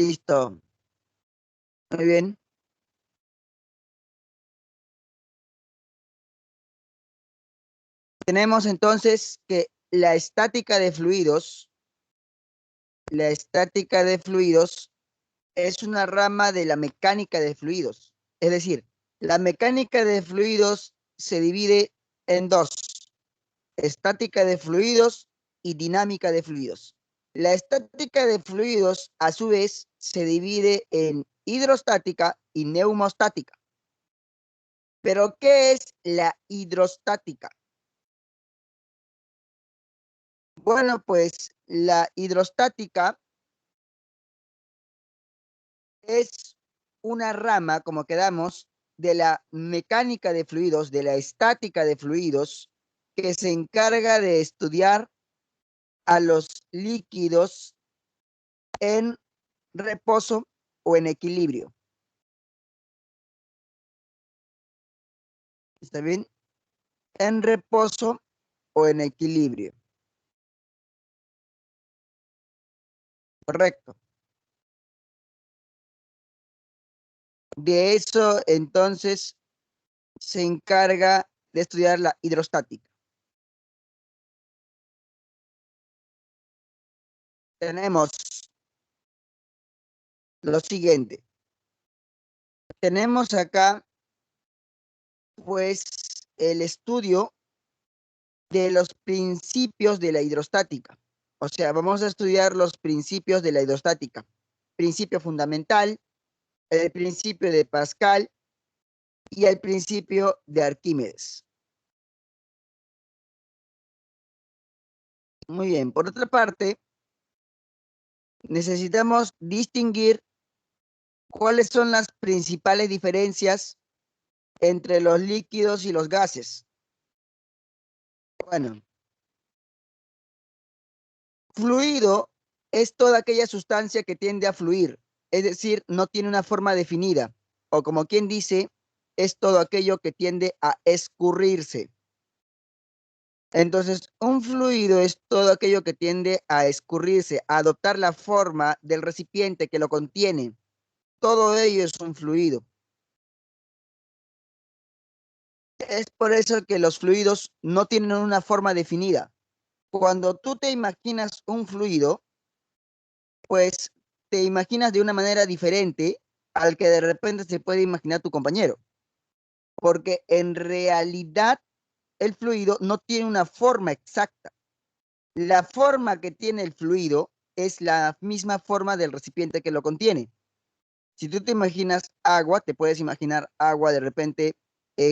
Listo. Muy bien. Tenemos entonces que la estática de fluidos es una rama de la mecánica de fluidos. Es decir, la mecánica de fluidos se divide en dos: estática de fluidos y dinámica de fluidos. La estática de fluidos, a su vez, se divide en hidrostática y neumostática. ¿Pero qué es la hidrostática? Bueno, pues la hidrostática es una rama, como quedamos, de la mecánica de fluidos, de la estática de fluidos, que se encarga de estudiar a los líquidos en reposo o en equilibrio. ¿Está bien? En reposo o en equilibrio. Correcto. De eso, entonces, se encarga de estudiar la hidrostática. Tenemos lo siguiente. Tenemos acá, pues, el estudio de los principios de la hidrostática. O sea, vamos a estudiar los principios de la hidrostática. Principio fundamental, el principio de Pascal y el principio de Arquímedes. Muy bien. Por otra parte, necesitamos distinguir cuáles son las principales diferencias entre los líquidos y los gases. Bueno, fluido es toda aquella sustancia que tiende a fluir, es decir, no tiene una forma definida, o como quien dice, es todo aquello que tiende a escurrirse. Entonces, un fluido es todo aquello que tiende a escurrirse, a adoptar la forma del recipiente que lo contiene. Todo ello es un fluido. Es por eso que los fluidos no tienen una forma definida. Cuando tú te imaginas un fluido, pues te imaginas de una manera diferente al que de repente se puede imaginar tu compañero. Porque en realidad el fluido no tiene una forma exacta. La forma que tiene el fluido es la misma forma del recipiente que lo contiene. Si tú te imaginas agua, te puedes imaginar agua de repente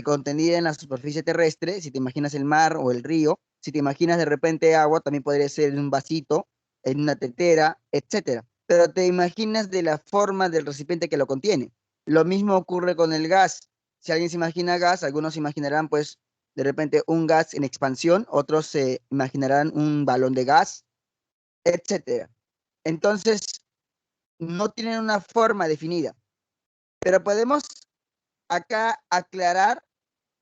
contenida en la superficie terrestre. Si te imaginas el mar o el río, si te imaginas de repente agua, también podría ser en un vasito, en una tetera, etcétera. Pero te imaginas de la forma del recipiente que lo contiene. Lo mismo ocurre con el gas. Si alguien se imagina gas, algunos se imaginarán pues de repente un gas en expansión, otros se imaginarán un balón de gas, etcétera. Entonces, no tienen una forma definida, pero podemos acá aclarar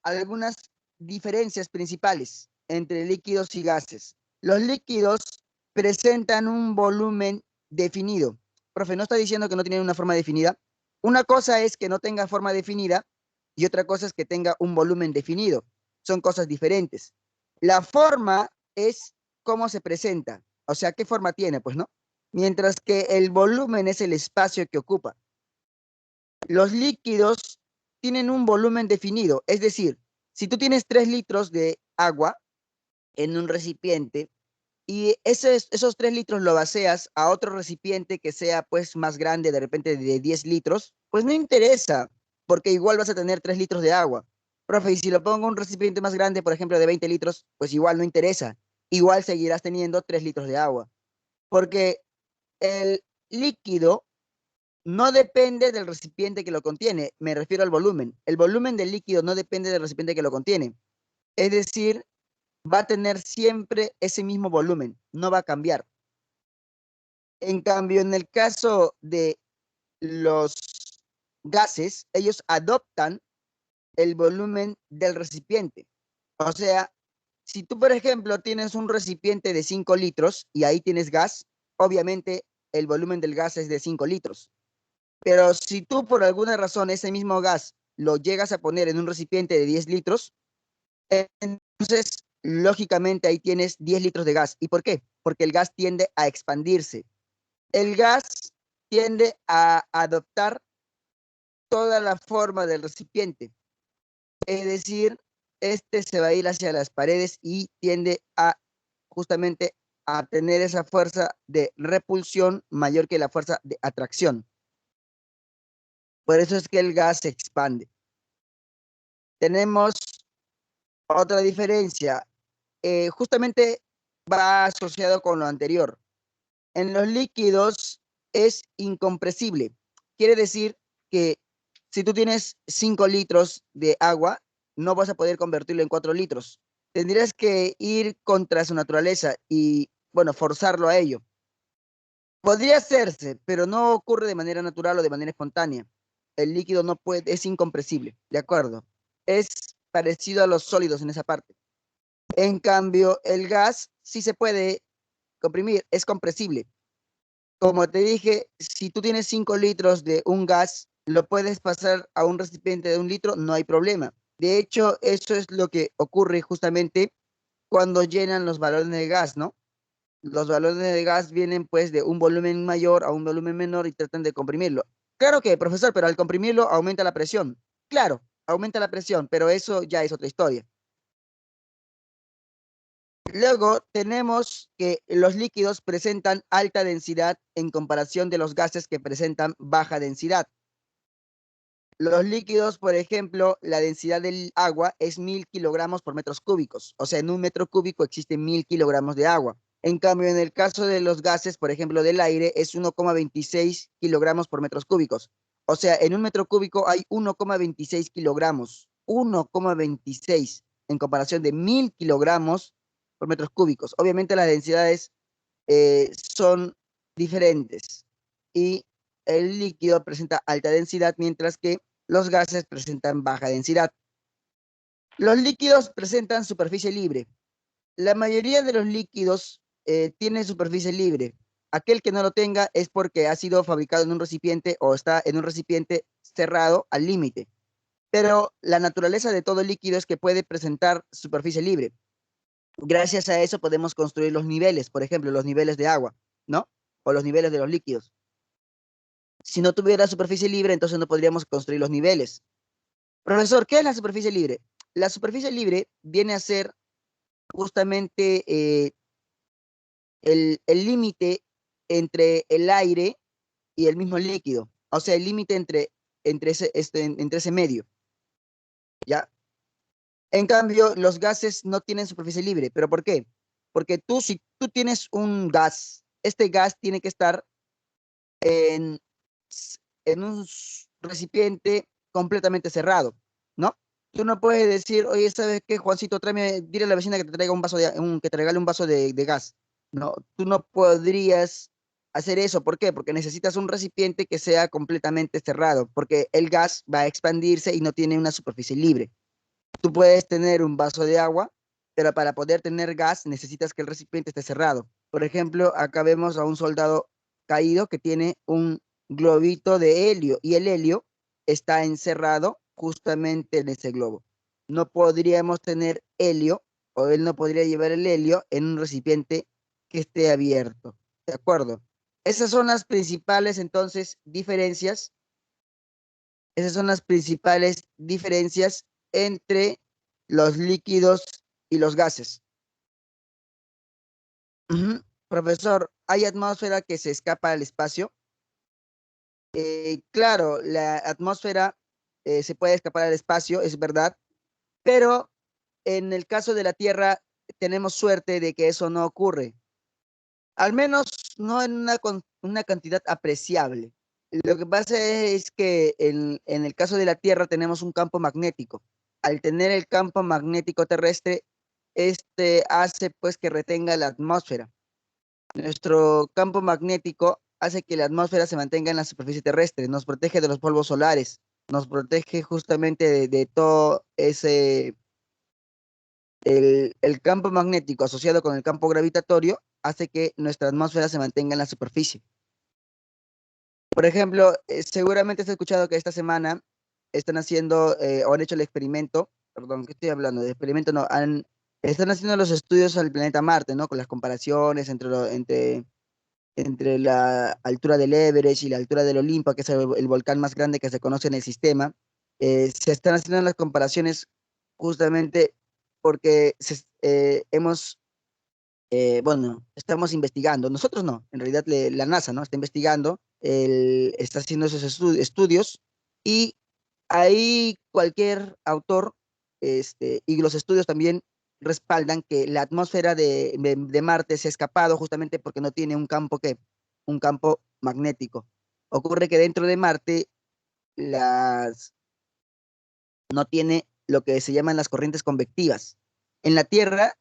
algunas diferencias principales entre líquidos y gases. Los líquidos presentan un volumen definido. Profe, ¿no está diciendo que no tienen una forma definida? Una cosa es que no tenga forma definida y otra cosa es que tenga un volumen definido. Son cosas diferentes. La forma es cómo se presenta, o sea, qué forma tiene, pues, ¿no? Mientras que el volumen es el espacio que ocupa. Los líquidos tienen un volumen definido, es decir, si tú tienes 3 litros de agua en un recipiente y esos 3 litros lo vacías a otro recipiente que sea pues más grande, de repente de 10 litros, pues no interesa, porque igual vas a tener 3 litros de agua. Profe, y si lo pongo en un recipiente más grande, por ejemplo, de 20 litros, pues igual no interesa. Igual seguirás teniendo 3 litros de agua, porque el líquido no depende del recipiente que lo contiene, me refiero al volumen. El volumen del líquido no depende del recipiente que lo contiene. Es decir, va a tener siempre ese mismo volumen, no va a cambiar. En cambio, en el caso de los gases, ellos adoptan el volumen del recipiente. O sea, si tú, por ejemplo, tienes un recipiente de 5 litros y ahí tienes gas, obviamente el volumen del gas es de 5 litros. Pero si tú por alguna razón ese mismo gas lo llegas a poner en un recipiente de 10 litros, entonces lógicamente ahí tienes 10 litros de gas. ¿Y por qué? Porque el gas tiende a expandirse. El gas tiende a adoptar toda la forma del recipiente. Es decir, este se va a ir hacia las paredes y tiende a justamente a tener esa fuerza de repulsión mayor que la fuerza de atracción. Por eso es que el gas se expande. Tenemos otra diferencia. Justamente va asociado con lo anterior. En los líquidos es incompresible. Quiere decir que si tú tienes 5 litros de agua, no vas a poder convertirlo en 4 litros. Tendrías que ir contra su naturaleza y, bueno, forzarlo a ello. Podría hacerse, pero no ocurre de manera natural o de manera espontánea. El líquido no puede, es incompresible, ¿de acuerdo? Es parecido a los sólidos en esa parte. En cambio, el gas sí se puede comprimir, es compresible. Como te dije, si tú tienes 5 litros de un gas, lo puedes pasar a un recipiente de 1 litro, no hay problema. De hecho, eso es lo que ocurre justamente cuando llenan los balones de gas, ¿no? Los balones de gas vienen pues de un volumen mayor a un volumen menor y tratan de comprimirlo. Claro que, profesor, pero al comprimirlo aumenta la presión. Claro, aumenta la presión, pero eso ya es otra historia. Luego tenemos que los líquidos presentan alta densidad en comparación de los gases que presentan baja densidad. Los líquidos, por ejemplo, la densidad del agua es 1000 kilogramos por metros cúbicos. O sea, en un metro cúbico existen 1000 kilogramos de agua. En cambio, en el caso de los gases, por ejemplo, del aire, es 1,26 kilogramos por metros cúbicos. O sea, en un metro cúbico hay 1,26 kilogramos. 1,26 en comparación de 1000 kilogramos por metros cúbicos. Obviamente las densidades son diferentes y el líquido presenta alta densidad, mientras que los gases presentan baja densidad. Los líquidos presentan superficie libre. La mayoría de los líquidos tienen superficie libre. Aquel que no lo tenga es porque ha sido fabricado en un recipiente o está en un recipiente cerrado al límite. Pero la naturaleza de todo líquido es que puede presentar superficie libre. Gracias a eso podemos construir los niveles, por ejemplo, los niveles de agua, ¿no? O los niveles de los líquidos. Si no tuviera superficie libre, entonces no podríamos construir los niveles. Profesor, ¿qué es la superficie libre? La superficie libre viene a ser justamente el límite entre el aire y el mismo líquido. O sea, el límite entre ese medio. ¿Ya? En cambio, los gases no tienen superficie libre. ¿Pero por qué? Porque si tú tienes un gas, este gas tiene que estar en, en un recipiente completamente cerrado, ¿no? Tú no puedes decir, oye, ¿sabes qué, Juancito? Tráeme, dile a la vecina que te traiga un vaso que te regale un vaso de gas. No, tú no podrías hacer eso. ¿Por qué? Porque necesitas un recipiente que sea completamente cerrado, porque el gas va a expandirse y no tiene una superficie libre. Tú puedes tener un vaso de agua, pero para poder tener gas necesitas que el recipiente esté cerrado. Por ejemplo, acá vemos a un soldado caído que tiene un globito de helio y el helio está encerrado justamente en ese globo. No podríamos tener helio o él no podría llevar el helio en un recipiente que esté abierto. ¿De acuerdo? Esas son las principales entonces diferencias. Esas son las principales diferencias entre los líquidos y los gases. Ujú. Profesor, ¿hay atmósfera que se escapa al espacio? Claro, la atmósfera se puede escapar al espacio, es verdad, pero en el caso de la Tierra tenemos suerte de que eso no ocurre, al menos no en una cantidad apreciable. Lo que pasa es que en el caso de la Tierra tenemos un campo magnético. Al tener el campo magnético terrestre, este hace pues que retenga la atmósfera. Nuestro campo magnético hace que la atmósfera se mantenga en la superficie terrestre, nos protege de los polvos solares, nos protege justamente de todo ese, el campo magnético asociado con el campo gravitatorio hace que nuestra atmósfera se mantenga en la superficie. Por ejemplo, seguramente has escuchado que esta semana están haciendo o han hecho el experimento, perdón, ¿qué estoy hablando? De experimento no, están haciendo los estudios al planeta Marte, ¿no? Con las comparaciones entre la altura del Everest y la altura del Olimpo, que es el volcán más grande que se conoce en el sistema. Se están haciendo las comparaciones justamente porque bueno, estamos investigando, nosotros no, en realidad la NASA, ¿no? Está investigando, está haciendo esos estudios y ahí cualquier autor, y los estudios también respaldan que la atmósfera de Marte se ha escapado justamente porque no tiene un campo magnético. Ocurre que dentro de Marte las, no tiene lo que se llaman las corrientes convectivas. En la Tierra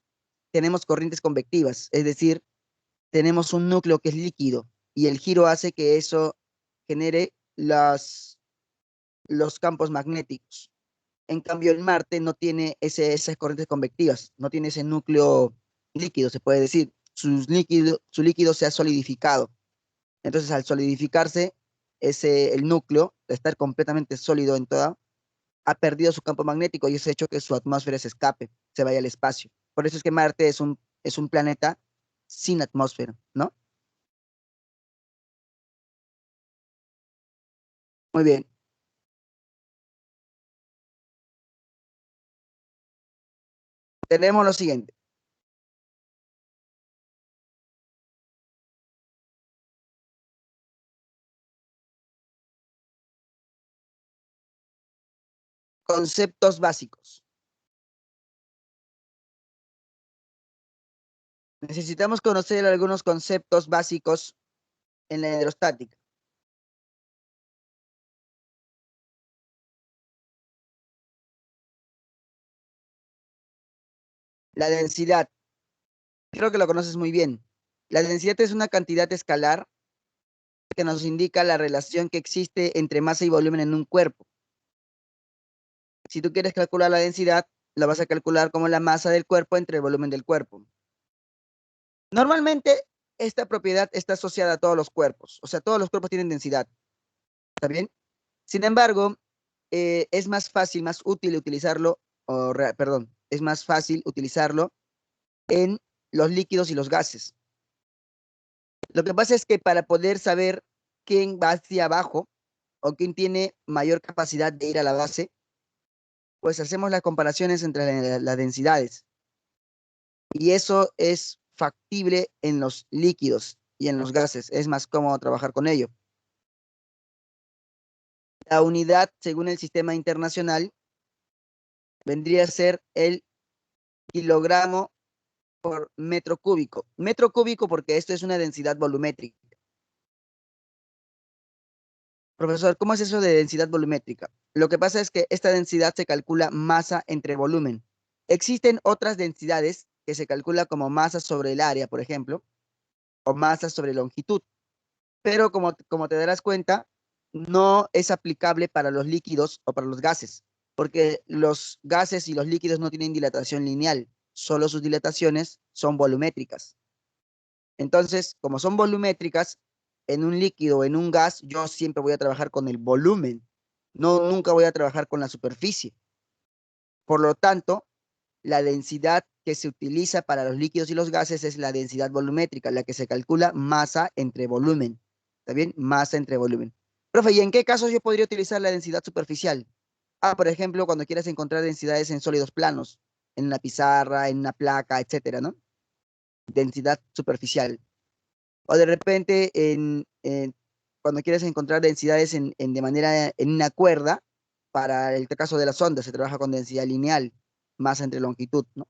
tenemos corrientes convectivas, es decir, tenemos un núcleo que es líquido y el giro hace que eso genere los campos magnéticos. En cambio, el Marte no tiene esas corrientes convectivas, no tiene ese núcleo líquido, se puede decir. Su líquido se ha solidificado. Entonces, al solidificarse, el núcleo, de estar completamente sólido en toda, ha perdido su campo magnético y eso ha hecho que su atmósfera se escape, se vaya al espacio. Por eso es que Marte es un planeta sin atmósfera, ¿no? Muy bien. Tenemos lo siguiente. Conceptos básicos. Necesitamos conocer algunos conceptos básicos en la hidrostática. La densidad, creo que lo conoces muy bien. La densidad es una cantidad escalar que nos indica la relación que existe entre masa y volumen en un cuerpo. Si tú quieres calcular la densidad, la vas a calcular como la masa del cuerpo entre el volumen del cuerpo. Normalmente, esta propiedad está asociada a todos los cuerpos, o sea, todos los cuerpos tienen densidad, ¿está bien? Sin embargo, es más fácil, más útil utilizarlo, perdón, es más fácil utilizarlo en los líquidos y los gases. Lo que pasa es que para poder saber quién va hacia abajo o quién tiene mayor capacidad de ir a la base, pues hacemos las comparaciones entre las densidades. Y eso es factible en los líquidos y en los gases. Es más cómodo trabajar con ello. La unidad, según el sistema internacional, vendría a ser el kilogramo por metro cúbico. Metro cúbico porque esto es una densidad volumétrica. Profesor, ¿cómo es eso de densidad volumétrica? Lo que pasa es que esta densidad se calcula masa entre volumen. Existen otras densidades que se calcula como masa sobre el área, por ejemplo, o masa sobre longitud. Pero como te darás cuenta, no es aplicable para los líquidos o para los gases, porque los gases y los líquidos no tienen dilatación lineal, solo sus dilataciones son volumétricas. Entonces, como son volumétricas, en un líquido o en un gas, yo siempre voy a trabajar con el volumen, nunca voy a trabajar con la superficie. Por lo tanto, la densidad que se utiliza para los líquidos y los gases es la densidad volumétrica, la que se calcula masa entre volumen. ¿Está bien? Masa entre volumen. Profe, ¿y en qué casos yo podría utilizar la densidad superficial? Ah, por ejemplo, cuando quieras encontrar densidades en sólidos planos, en una pizarra, en una placa, etcétera, ¿no? Densidad superficial. O de repente, cuando quieres encontrar densidades de manera en una cuerda, para el caso de las ondas, se trabaja con densidad lineal, masa entre longitud, ¿no?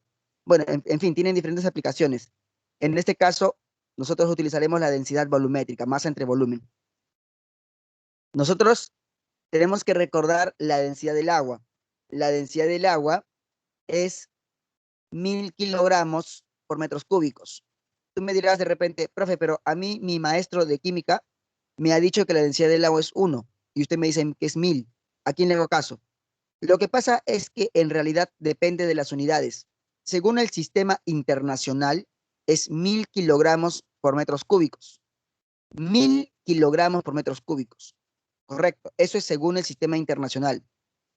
Bueno, en fin, tienen diferentes aplicaciones. En este caso, nosotros utilizaremos la densidad volumétrica, masa entre volumen. Nosotros tenemos que recordar la densidad del agua. La densidad del agua es 1000 kilogramos por metros cúbicos. Tú me dirás de repente, profe, pero a mí mi maestro de química me ha dicho que la densidad del agua es 1 y usted me dice que es 1000. ¿A quién le hago caso? Lo que pasa es que en realidad depende de las unidades. Según el sistema internacional, es 1000 kilogramos por metros cúbicos. 1000 kilogramos por metros cúbicos. Correcto. Eso es según el sistema internacional.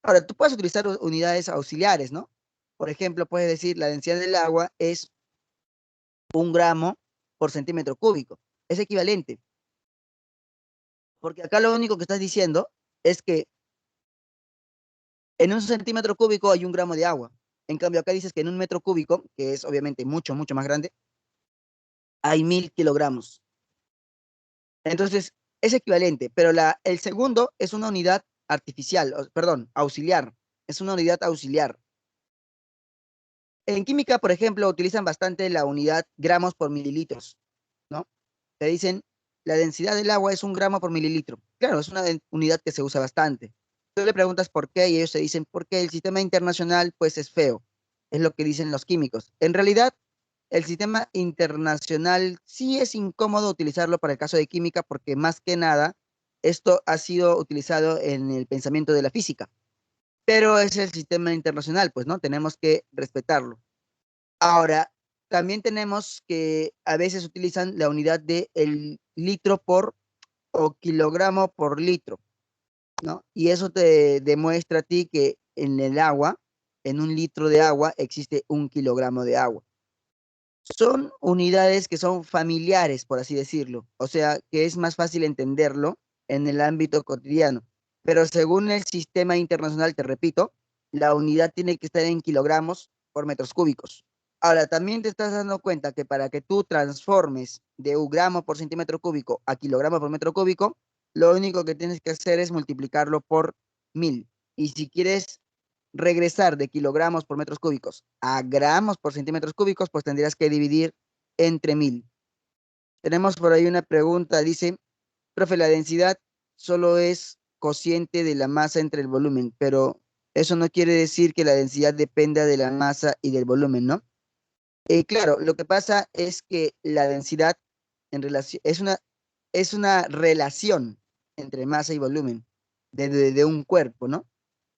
Ahora, tú puedes utilizar unidades auxiliares, ¿no? Por ejemplo, puedes decir la densidad del agua es 1 gramo por centímetro cúbico. Es equivalente. Porque acá lo único que estás diciendo es que en un centímetro cúbico hay 1 gramo de agua. En cambio, acá dices que en un metro cúbico, que es obviamente mucho, mucho más grande, hay 1000 kilogramos. Entonces, es equivalente, pero el segundo es una unidad artificial, perdón, auxiliar. Es una unidad auxiliar. En química, por ejemplo, utilizan bastante la unidad gramos por mililitros, ¿no? Te dicen, la densidad del agua es 1 gramo por mililitro. Claro, es una unidad que se usa bastante. Tú le preguntas por qué y ellos te dicen, porque el sistema internacional, pues, es feo. Es lo que dicen los químicos. En realidad, el sistema internacional sí es incómodo utilizarlo para el caso de química porque más que nada, esto ha sido utilizado en el pensamiento de la física. Pero es el sistema internacional, pues, ¿no? Tenemos que respetarlo. Ahora, también tenemos que a veces utilizan la unidad de el litro por o kilogramo por litro, ¿no? Y eso te demuestra a ti que en el agua, en un litro de agua, existe 1 kilogramo de agua. Son unidades que son familiares, por así decirlo, o sea, que es más fácil entenderlo en el ámbito cotidiano. Pero según el sistema internacional, te repito, la unidad tiene que estar en kilogramos por metros cúbicos. Ahora, también te estás dando cuenta que para que tú transformes de 1 gramo por centímetro cúbico a kilogramo por metro cúbico, lo único que tienes que hacer es multiplicarlo por 1000. Y si quieres regresar de kilogramos por metros cúbicos a gramos por centímetros cúbicos, pues tendrías que dividir entre 1000. Tenemos por ahí una pregunta, dice, profe, la densidad solo es cociente de la masa entre el volumen, pero eso no quiere decir que la densidad dependa de la masa y del volumen, ¿no? Claro, lo que pasa es que la densidad en relación, es una relación entre masa y volumen de un cuerpo, ¿no?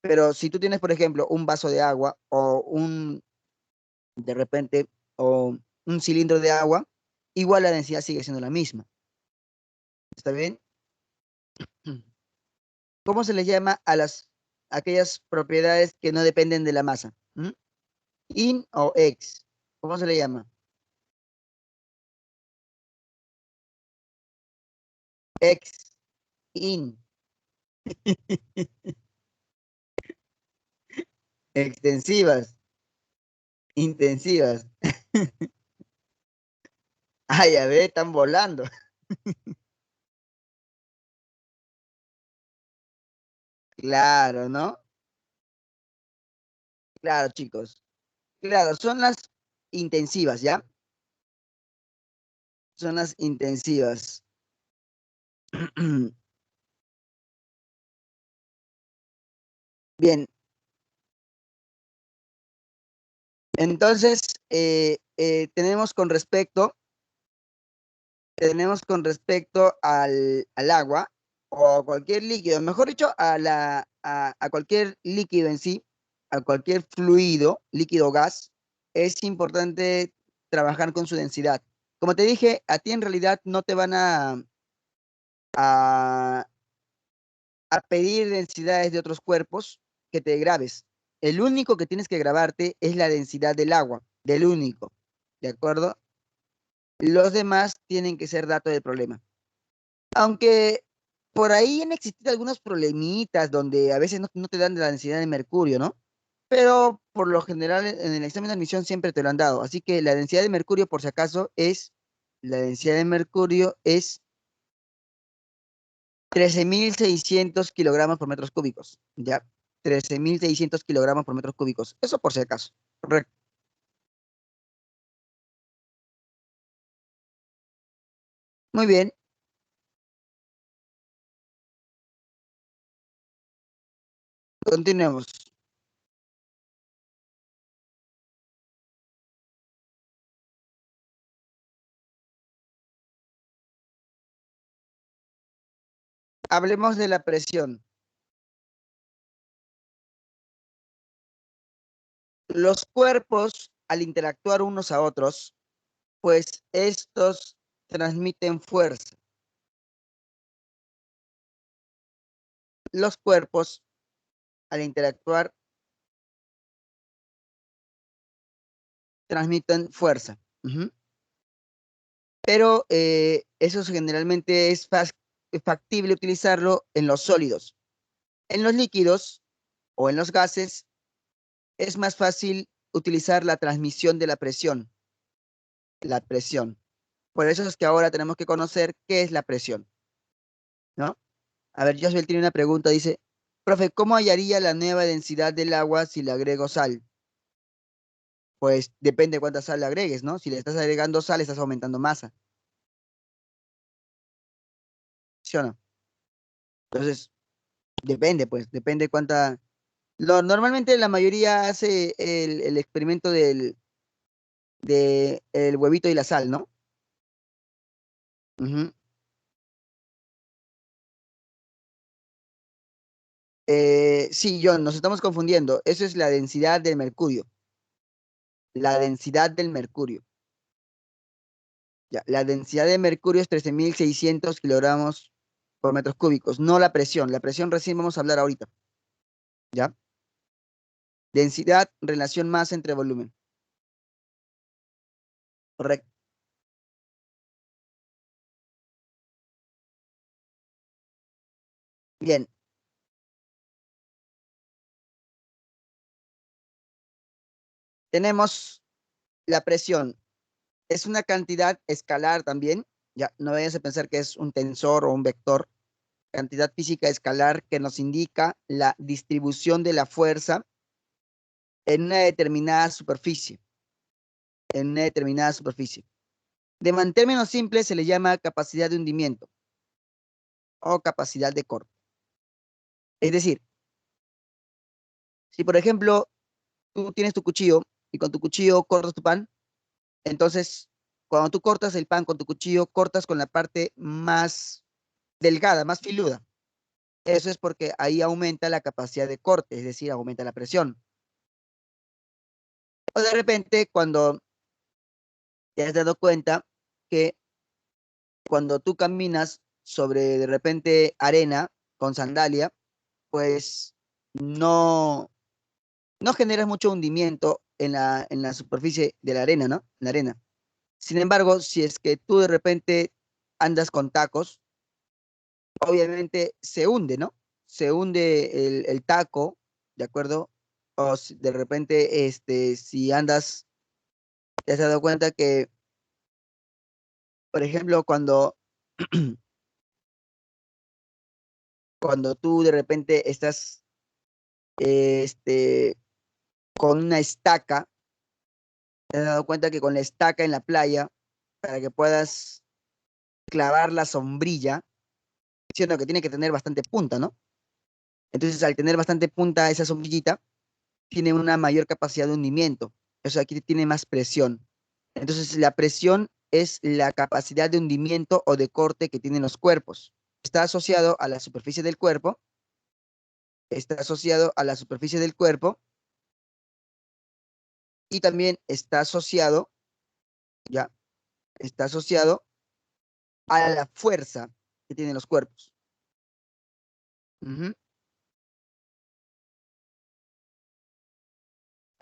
Pero si tú tienes, por ejemplo, un vaso de agua o de repente, o un cilindro de agua, igual la densidad sigue siendo la misma. ¿Está bien? ¿Cómo se les llama aquellas propiedades que no dependen de la masa? ¿Mm? In o ex. ¿Cómo se le llama? Ex, in, extensivas, intensivas. Ay, a ver, están volando. Claro, ¿no? Claro, chicos. Claro, son las intensivas, ¿ya? Son las intensivas. Bien, entonces tenemos con respecto al agua o a cualquier líquido, mejor dicho, a cualquier líquido en sí, a cualquier fluido, líquido o gas, es importante trabajar con su densidad. Como te dije, a ti en realidad no te van a, a pedir densidades de otros cuerpos que te grabes. El único que tienes que grabarte es la densidad del agua, del único, ¿de acuerdo? Los demás tienen que ser dato del problema. Aunque por ahí han existido algunos problemitas donde a veces no te dan la densidad de mercurio, ¿no? Pero por lo general en el examen de admisión siempre te lo han dado. Así que la densidad de mercurio, por si acaso, la densidad de mercurio es 13.600 kilogramos por metros cúbicos. Ya, 13.600 kilogramos por metros cúbicos. Eso por si acaso. Correcto. Muy bien, continuemos. Hablemos de la presión. Los cuerpos, al interactuar unos a otros, pues estos transmiten fuerza. los cuerpos al interactuar transmiten fuerza. Ujú. Pero eso generalmente es factible utilizarlo en los sólidos. En los líquidos o en los gases es más fácil utilizar la transmisión de la presión. La presión. Por eso es que ahora tenemos que conocer qué es la presión, ¿no? A ver, Josuel tiene una pregunta, dice, profe, ¿cómo hallaría la nueva densidad del agua si le agrego sal? Pues depende de cuánta sal le agregues, ¿no? Si le estás agregando sal, estás aumentando masa, ¿sí o no? Entonces, depende, pues, depende cuánta... normalmente la mayoría hace el experimento de el huevito y la sal, ¿no? Ujú. Sí, John, nos estamos confundiendo. Eso es la densidad del mercurio. La densidad del mercurio. Ya, la densidad de mercurio es 13.600 kilogramos por metros cúbicos, no la presión. La presión recién vamos a hablar ahorita, ¿ya? Densidad, relación masa entre volumen. Correcto. Bien, tenemos la presión. Es una cantidad escalar también, ya, no vayas a pensar que es un tensor o un vector. Cantidad física escalar que nos indica la distribución de la fuerza en una determinada superficie, en una determinada superficie. De términos simples se le llama capacidad de hundimiento o capacidad de corte. Es decir, si por ejemplo tú tienes tu cuchillo y con tu cuchillo cortas tu pan, entonces cuando tú cortas el pan con tu cuchillo, cortas con la parte más delgada, más filuda. Eso es porque ahí aumenta la capacidad de corte, es decir, aumenta la presión. O de repente, cuando te has dado cuenta que cuando tú caminas sobre de repente arena con sandalia, pues no, no generas mucho hundimiento en la superficie de la arena, ¿no? En la arena. Sin embargo, si es que tú de repente andas con tacos, obviamente se hunde, ¿no? Se hunde el taco, ¿de acuerdo? O si de repente, si andas, te has dado cuenta que, por ejemplo, cuando tú de repente estás, este, con una estaca, te has dado cuenta que con la estaca en la playa, para que puedas clavar la sombrilla, siendo que tiene que tener bastante punta, ¿no? Entonces, al tener bastante punta esa sombrillita, tiene una mayor capacidad de hundimiento. Eso aquí tiene más presión. Entonces, la presión es la capacidad de hundimiento o de corte que tienen los cuerpos. Está asociado a la superficie del cuerpo, está asociado a la superficie del cuerpo y también está asociado, ya, está asociado a la fuerza que tienen los cuerpos. Ujú.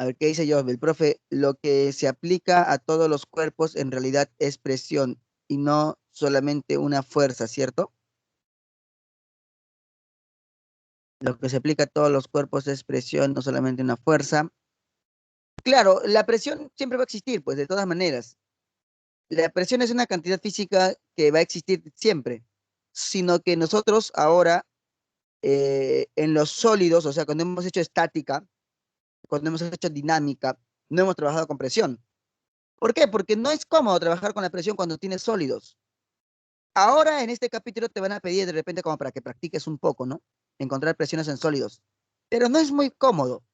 A ver, ¿qué dice yo? El profe, lo que se aplica a todos los cuerpos en realidad es presión y no solamente una fuerza, ¿cierto? Lo que se aplica a todos los cuerpos es presión, no solamente una fuerza. Claro, la presión siempre va a existir, pues de todas maneras. La presión es una cantidad física que va a existir siempre, sino que nosotros ahora en los sólidos, o sea, cuando hemos hecho estática, cuando hemos hecho dinámica, no hemos trabajado con presión. ¿Por qué? Porque no es cómodo trabajar con la presión cuando tienes sólidos. Ahora en este capítulo te van a pedir de repente como para que practiques un poco, ¿no? Encontrar presiones en sólidos. Pero no es muy cómodo.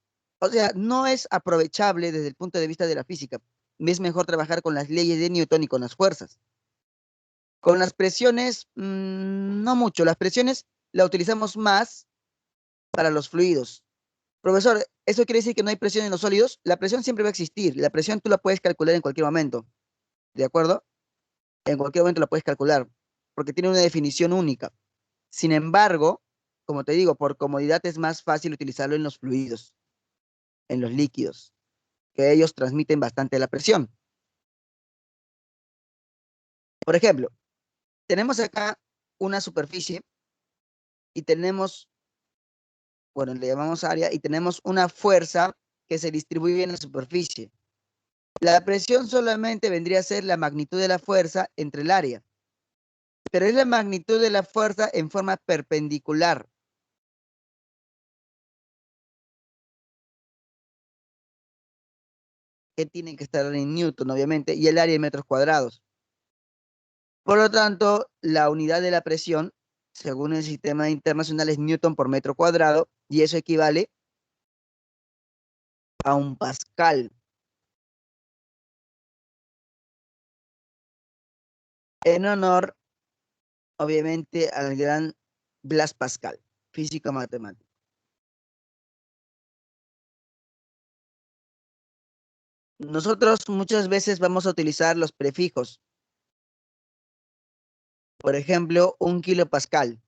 O sea, no es aprovechable desde el punto de vista de la física. Es mejor trabajar con las leyes de Newton y con las fuerzas. Con las presiones, no mucho. Las presiones la utilizamos más para los fluidos. Profesor, ¿eso quiere decir que no hay presión en los sólidos? La presión siempre va a existir. La presión tú la puedes calcular en cualquier momento. ¿De acuerdo? En cualquier momento la puedes calcular, porque tiene una definición única. Sin embargo, como te digo, por comodidad es más fácil utilizarlo en los fluidos, en los líquidos, que ellos transmiten bastante la presión. Por ejemplo, tenemos acá una superficie y tenemos, bueno, le llamamos área, y tenemos una fuerza que se distribuye en la superficie. La presión solamente vendría a ser la magnitud de la fuerza entre el área, pero es la magnitud de la fuerza en forma perpendicular. Que tienen que estar en Newton, obviamente, y el área en metros cuadrados. Por lo tanto, la unidad de la presión, según el sistema internacional, es Newton por metro cuadrado, y eso equivale a un pascal, en honor, obviamente, al gran Blas Pascal, físico matemático. Nosotros muchas veces vamos a utilizar los prefijos. Por ejemplo, un kilopascal,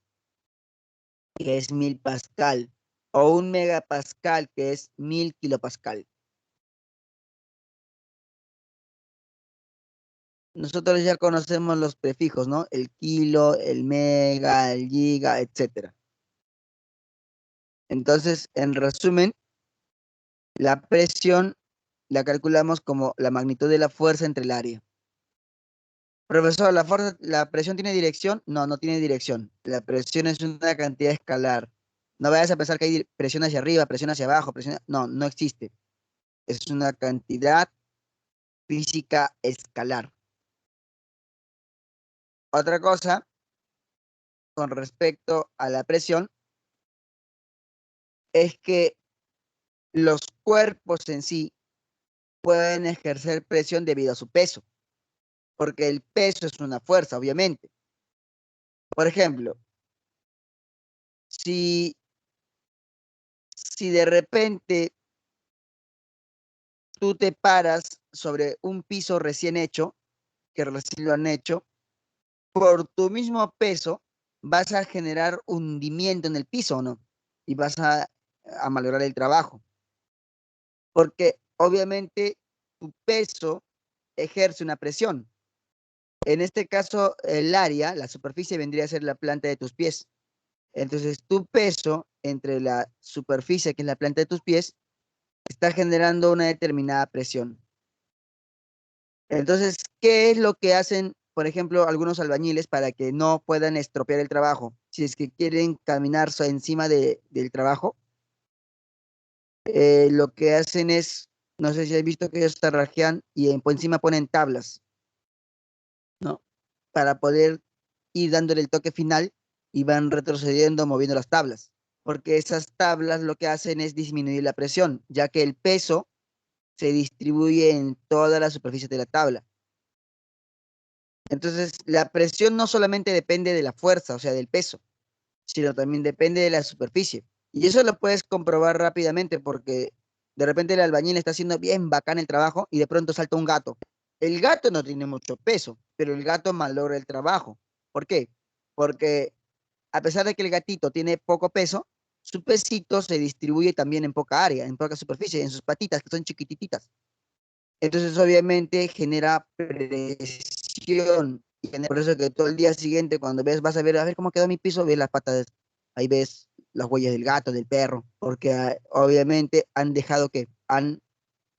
que es 1000 pascal, o un megapascal, que es 1000 kilopascal. Nosotros ya conocemos los prefijos, ¿no? El kilo, el mega, el giga, etcétera. Entonces, en resumen, la presión la calculamos como la magnitud de la fuerza entre el área. Profesor, ¿la presión tiene dirección? No, no tiene dirección. La presión es una cantidad escalar. No vayas a pensar que hay presión hacia arriba, presión hacia abajo, presión. No, no existe. Es una cantidad física escalar. Otra cosa con respecto a la presión es que los cuerpos en sí pueden ejercer presión debido a su peso, porque el peso es una fuerza, obviamente. Por ejemplo, si, si de repente tú te paras sobre un piso recién hecho, que recién lo han hecho, por tu mismo peso vas a generar hundimiento en el piso, ¿no? Y vas a malograr el trabajo, porque obviamente tu peso ejerce una presión. En este caso, el área, la superficie vendría a ser la planta de tus pies. Entonces, tu peso entre la superficie, que es la planta de tus pies, está generando una determinada presión. Entonces, ¿qué es lo que hacen, por ejemplo, algunos albañiles para que no puedan estropear el trabajo? Si es que quieren caminar encima del trabajo, lo que hacen es, no sé si has visto que ellos tarrajean y por encima ponen tablas, ¿no? Para poder ir dándole el toque final y van retrocediendo, moviendo las tablas. Porque esas tablas lo que hacen es disminuir la presión, ya que el peso se distribuye en toda la superficie de la tabla. Entonces, la presión no solamente depende de la fuerza, o sea, del peso, sino también depende de la superficie. Y eso lo puedes comprobar rápidamente porque de repente el albañil está haciendo bien bacán el trabajo y de pronto salta un gato. El gato no tiene mucho peso, pero el gato malogra el trabajo. ¿Por qué? Porque a pesar de que el gatito tiene poco peso, su pesito se distribuye también en poca área, en poca superficie, en sus patitas que son chiquititas. Entonces, obviamente, genera presión. Por eso que todo el día siguiente, cuando ves, vas a ver cómo quedó mi piso, ves las patas, ahí ves las huellas del gato, del perro, porque obviamente han dejado que han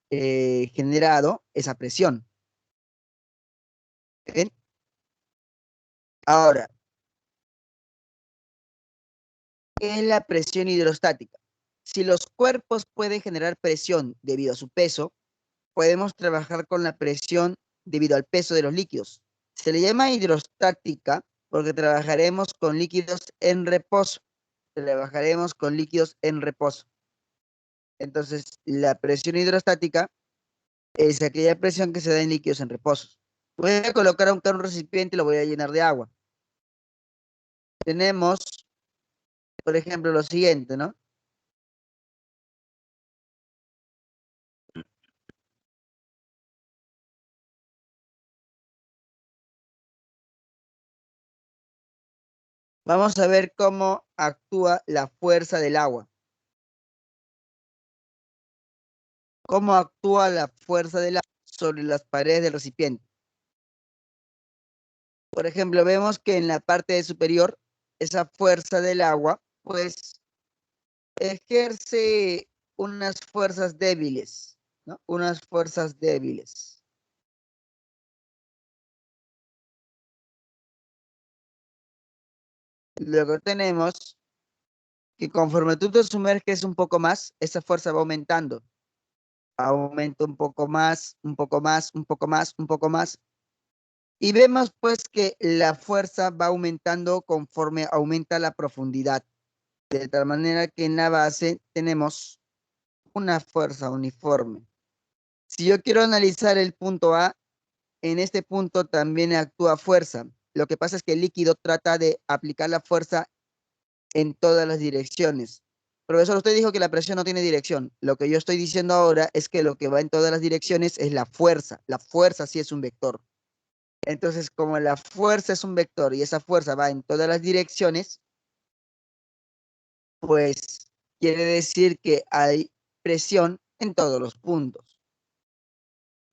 generado esa presión. ¿Bien? Ahora, ¿qué es la presión hidrostática? Si los cuerpos pueden generar presión debido a su peso, podemos trabajar con la presión debido al peso de los líquidos. Se le llama hidrostática porque trabajaremos con líquidos en reposo. Trabajaremos con líquidos en reposo. Entonces, la presión hidrostática es aquella presión que se da en líquidos en reposo. Voy a colocar un recipiente y lo voy a llenar de agua. Tenemos, por ejemplo, lo siguiente, ¿no? Vamos a ver cómo actúa la fuerza del agua. ¿Cómo actúa la fuerza del agua sobre las paredes del recipiente? Por ejemplo, vemos que en la parte superior, esa fuerza del agua, pues ejerce unas fuerzas débiles, ¿no? Unas fuerzas débiles. Luego tenemos que conforme tú te sumerges un poco más, esa fuerza va aumentando. Aumenta un poco más, un poco más, un poco más, un poco más. Y vemos pues que la fuerza va aumentando conforme aumenta la profundidad. De tal manera que en la base tenemos una fuerza uniforme. Si yo quiero analizar el punto A, en este punto también actúa fuerza. Lo que pasa es que el líquido trata de aplicar la fuerza en todas las direcciones. Profesor, usted dijo que la presión no tiene dirección. Lo que yo estoy diciendo ahora es que lo que va en todas las direcciones es la fuerza. La fuerza sí es un vector. Entonces, como la fuerza es un vector y esa fuerza va en todas las direcciones, pues quiere decir que hay presión en todos los puntos.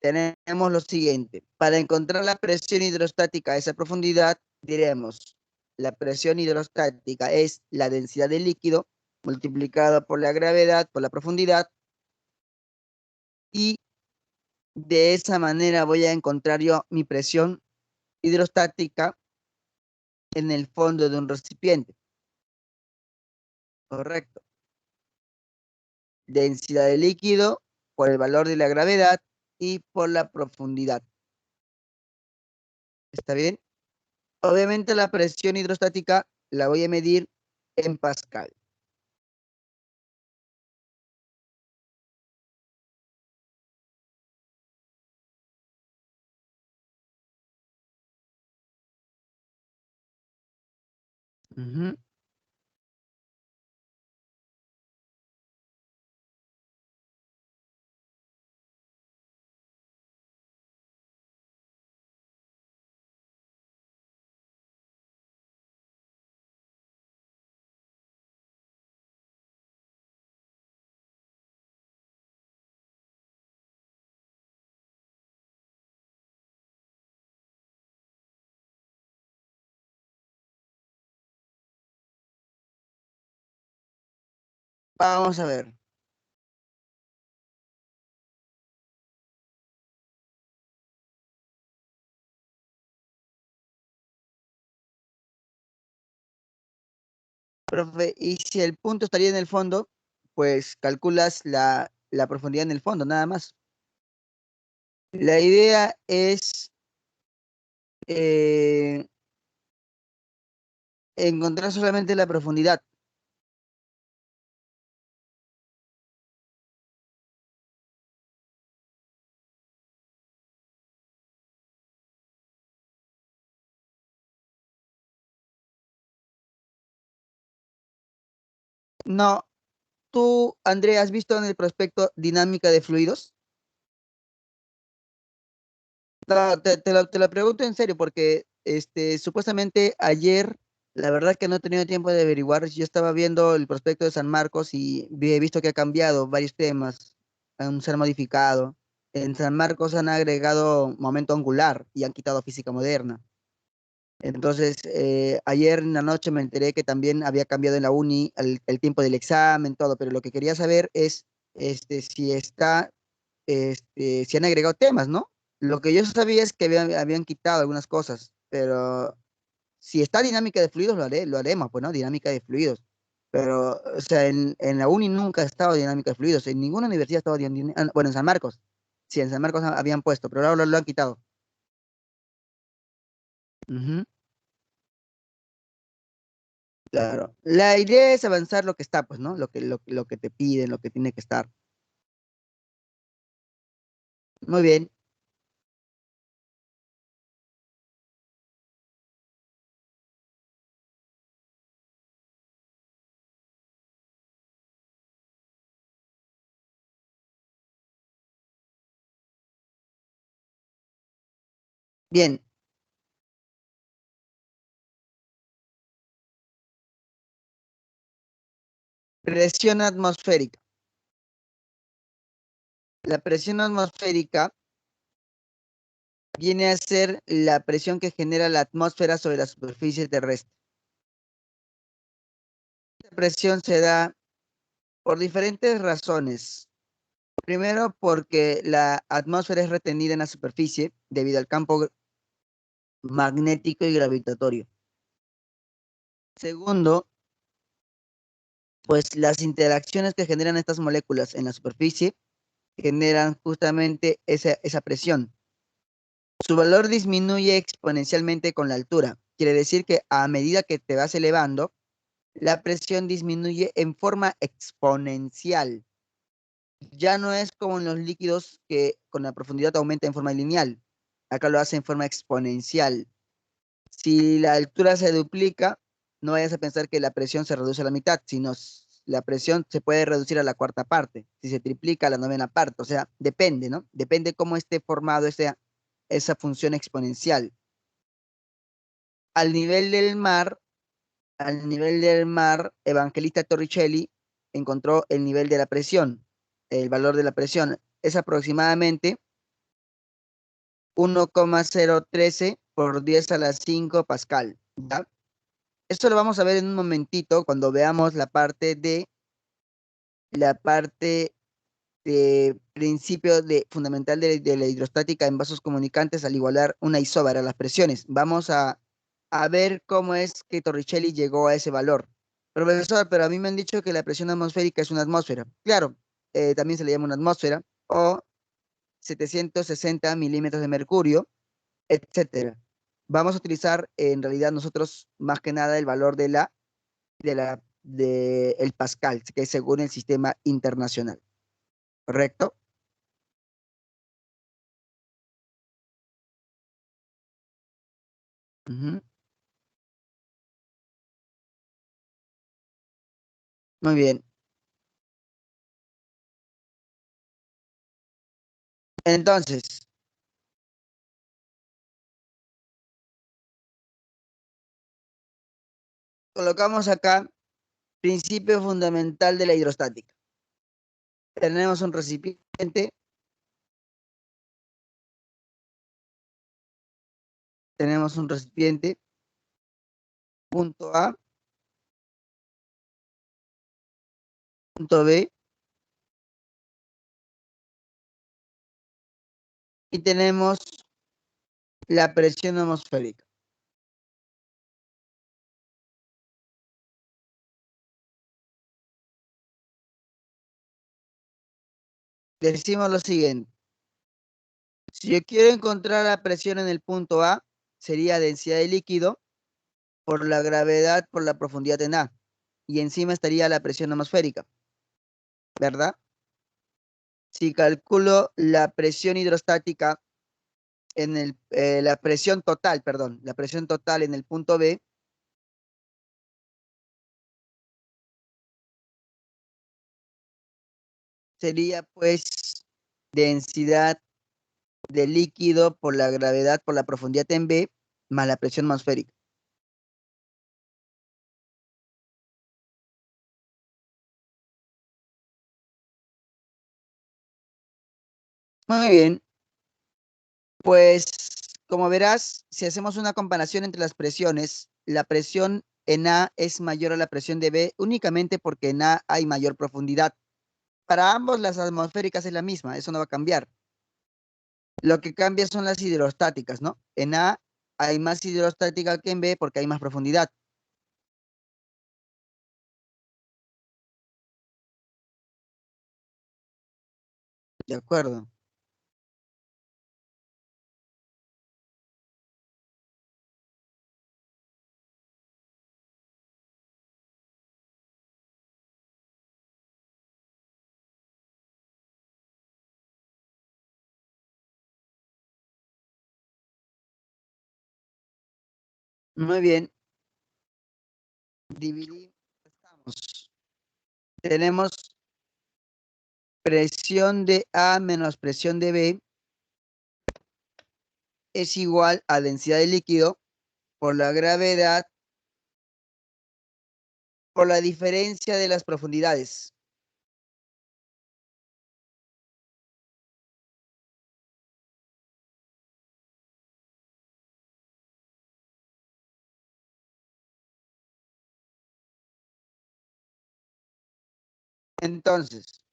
Tenemos lo siguiente. Para encontrar la presión hidrostática a esa profundidad, diremos, la presión hidrostática es la densidad del líquido multiplicada por la gravedad, por la profundidad, y de esa manera voy a encontrar yo mi presión hidrostática en el fondo de un recipiente. Correcto. Densidad del líquido por el valor de la gravedad y por la profundidad. ¿Está bien? Obviamente la presión hidrostática la voy a medir en Pascal. Ujú. Vamos a ver. Profe, y si el punto estaría en el fondo, pues calculas la profundidad en el fondo, nada más. La idea es eh, encontrar solamente la profundidad. No, tú, Andrea, ¿has visto en el prospecto dinámica de fluidos? No, te lo pregunto en serio porque supuestamente ayer, la verdad que no he tenido tiempo de averiguar. Yo estaba viendo el prospecto de San Marcos y he visto que ha cambiado varios temas, han ser modificado. En San Marcos han agregado momento angular y han quitado física moderna. Entonces, ayer en la noche me enteré que también había cambiado en la uni el tiempo del examen, todo, pero lo que quería saber es si si han agregado temas, ¿no? Lo que yo sabía es que habían quitado algunas cosas, pero si está dinámica de fluidos, lo haremos, pues, ¿no? Dinámica de fluidos. Pero, o sea, en la uni nunca ha estado dinámica de fluidos, en ninguna universidad ha estado bueno, en San Marcos. Sí, en San Marcos habían puesto, pero ahora lo han quitado. Ujú, claro. La idea es avanzar lo que está, pues, ¿no? Lo que te piden, lo que tiene que estar. Muy bien, bien. Presión atmosférica. La presión atmosférica viene a ser la presión que genera la atmósfera sobre la superficie terrestre. Esta presión se da por diferentes razones. Primero, porque la atmósfera es retenida en la superficie debido al campo magnético y gravitatorio. Segundo, pues las interacciones que generan estas moléculas en la superficie generan justamente esa presión. Su valor disminuye exponencialmente con la altura. Quiere decir que a medida que te vas elevando, la presión disminuye en forma exponencial. Ya no es como en los líquidos que con la profundidad aumenta en forma lineal. Acá lo hace en forma exponencial. Si la altura se duplica, no vayas a pensar que la presión se reduce a la mitad, sino la presión se puede reducir a la cuarta parte. Si se triplica, a la novena parte. O sea, depende, ¿no? Depende cómo esté formado esa función exponencial. Al nivel del mar, al nivel del mar, Evangelista Torricelli encontró el nivel de la presión, el valor de la presión. Es aproximadamente 1,013 por 10 a la 5 Pascal, ¿ya? Esto lo vamos a ver en un momentito cuando veamos la parte de principio fundamental de la hidrostática en vasos comunicantes al igualar una isóbara, las presiones. Vamos a ver cómo es que Torricelli llegó a ese valor. Profesor, pero a mí me han dicho que la presión atmosférica es una atmósfera. Claro, también se le llama una atmósfera o 760 milímetros de mercurio, etcétera. Vamos a utilizar en realidad nosotros más que nada el valor de el Pascal, que es según el sistema internacional. ¿Correcto? Ujú. Muy bien. Entonces, colocamos acá principio fundamental de la hidrostática. Tenemos un recipiente, tenemos un recipiente, punto A, punto B, y tenemos la presión atmosférica. Decimos lo siguiente. Si yo quiero encontrar la presión en el punto A, sería densidad de líquido por la gravedad por la profundidad en A. Y encima estaría la presión atmosférica, ¿verdad? Si calculo la presión hidrostática la presión total, perdón, la presión total en el punto B, sería pues densidad de líquido por la gravedad por la profundidad en B más la presión atmosférica. Muy bien, pues como verás, si hacemos una comparación entre las presiones, la presión en A es mayor a la presión de B únicamente porque en A hay mayor profundidad. Para ambos las atmosféricas es la misma, eso no va a cambiar. Lo que cambia son las hidrostáticas, ¿no? En A hay más hidrostática que en B porque hay más profundidad. De acuerdo. Muy bien. Dividimos. Tenemos presión de A menos presión de B es igual a densidad de líquido por la gravedad por la diferencia de las profundidades. Entonces,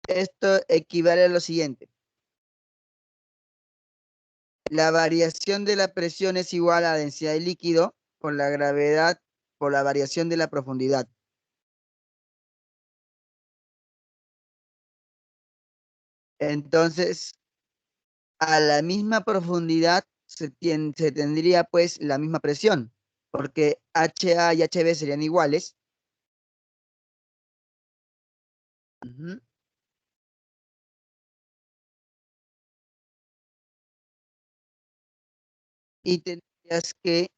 esto equivale a lo siguiente. La variación de la presión es igual a la densidad del líquido por la gravedad por la variación de la profundidad. Entonces, a la misma profundidad se tendría pues la misma presión, porque HA y HB serían iguales. Ujú. Y tendrías que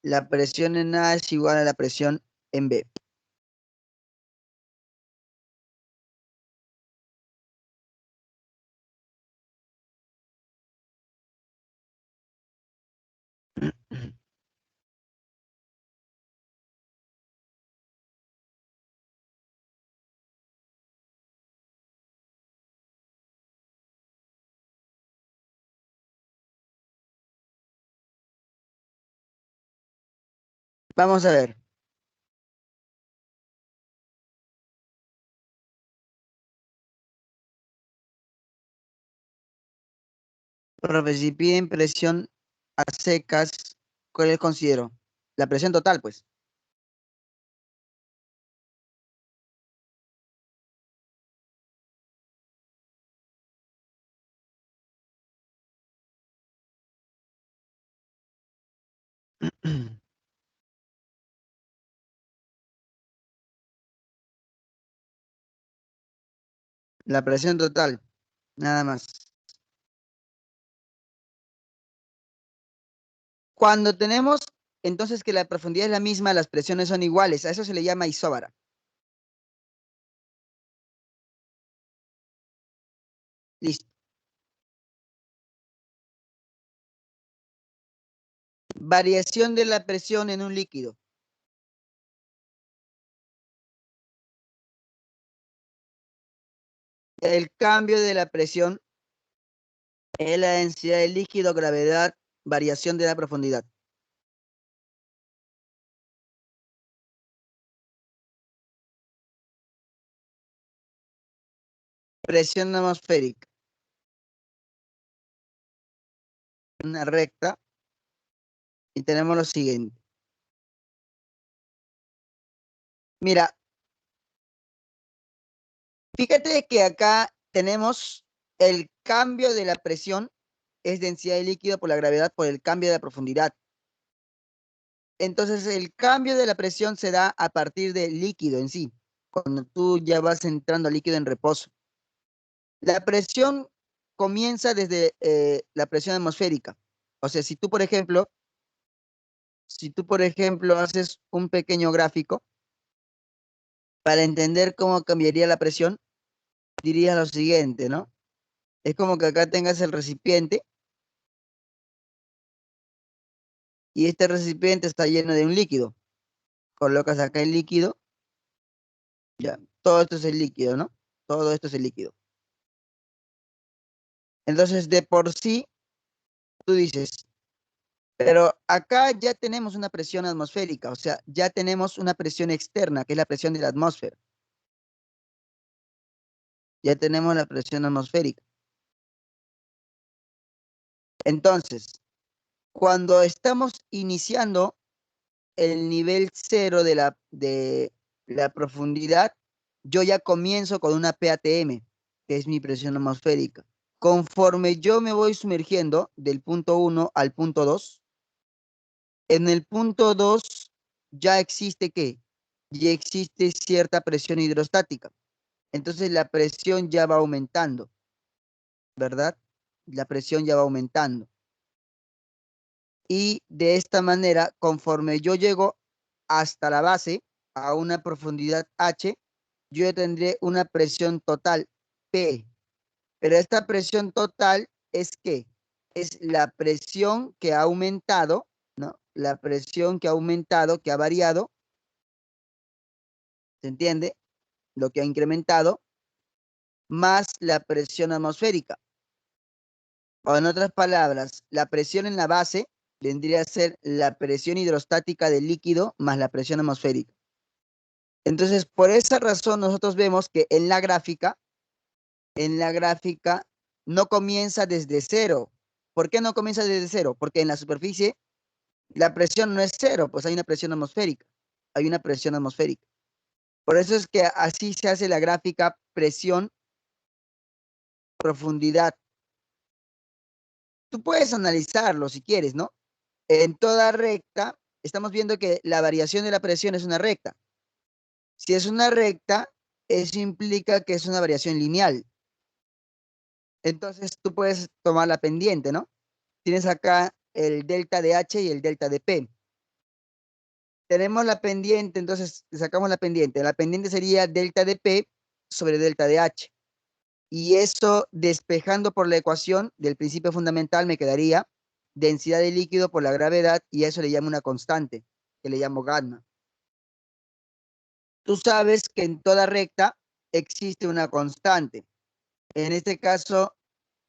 la presión en A es igual a la presión en B. Vamos a ver. Profe, si piden presión a secas, ¿cuál considero? La presión total, pues. La presión total, nada más. Cuando tenemos entonces que la profundidad es la misma, las presiones son iguales, a eso se le llama isóbara. Listo. Variación de la presión en un líquido. El cambio de la presión es la densidad del líquido, gravedad, variación de la profundidad. Presión atmosférica, una recta, y tenemos lo siguiente. Mira, fíjate que acá tenemos el cambio de la presión, es densidad de líquido por la gravedad por el cambio de la profundidad. Entonces, el cambio de la presión se da a partir del líquido en sí, cuando tú ya vas entrando al líquido en reposo. La presión comienza desde la presión atmosférica. O sea, si tú, por ejemplo, haces un pequeño gráfico para entender cómo cambiaría la presión, dirías lo siguiente, ¿no? Es como que acá tengas el recipiente y este recipiente está lleno de un líquido. Colocas acá el líquido, ya, todo esto es el líquido, ¿no? Todo esto es el líquido. Entonces, de por sí, tú dices, pero acá ya tenemos una presión atmosférica, o sea, ya tenemos una presión externa, que es la presión de la atmósfera. Ya tenemos la presión atmosférica. Entonces, cuando estamos iniciando el nivel cero de la profundidad, yo ya comienzo con una PATM, que es mi presión atmosférica. Conforme yo me voy sumergiendo del punto 1 al punto 2, en el punto 2 ya existe ¿qué? Ya existe cierta presión hidrostática. Entonces la presión ya va aumentando, ¿verdad? La presión ya va aumentando. Y de esta manera, conforme yo llego hasta la base, a una profundidad H, yo tendré una presión total P. Pero esta presión total es ¿qué? Es la presión que ha aumentado, ¿no? La presión que ha aumentado, que ha variado ¿Se entiende? Lo que ha incrementado, más la presión atmosférica. O en otras palabras, la presión en la base vendría a ser la presión hidrostática del líquido más la presión atmosférica. Entonces, por esa razón nosotros vemos que en la gráfica no comienza desde cero. ¿Por qué no comienza desde cero? Porque en la superficie la presión no es cero, pues hay una presión atmosférica. Hay una presión atmosférica. Por eso es que así se hace la gráfica presión, profundidad. Tú puedes analizarlo si quieres, ¿no? En toda recta, estamos viendo que la variación de la presión es una recta. Si es una recta, eso implica que es una variación lineal. Entonces tú puedes tomar la pendiente, ¿no? Tienes acá el delta de H y el delta de P. Tenemos la pendiente, entonces sacamos la pendiente. La pendiente sería delta de P sobre delta de H. Y eso despejando por la ecuación del principio fundamental me quedaría densidad de líquido por la gravedad y a eso le llamo una constante, que le llamo gamma. Tú sabes que en toda recta existe una constante. En este caso,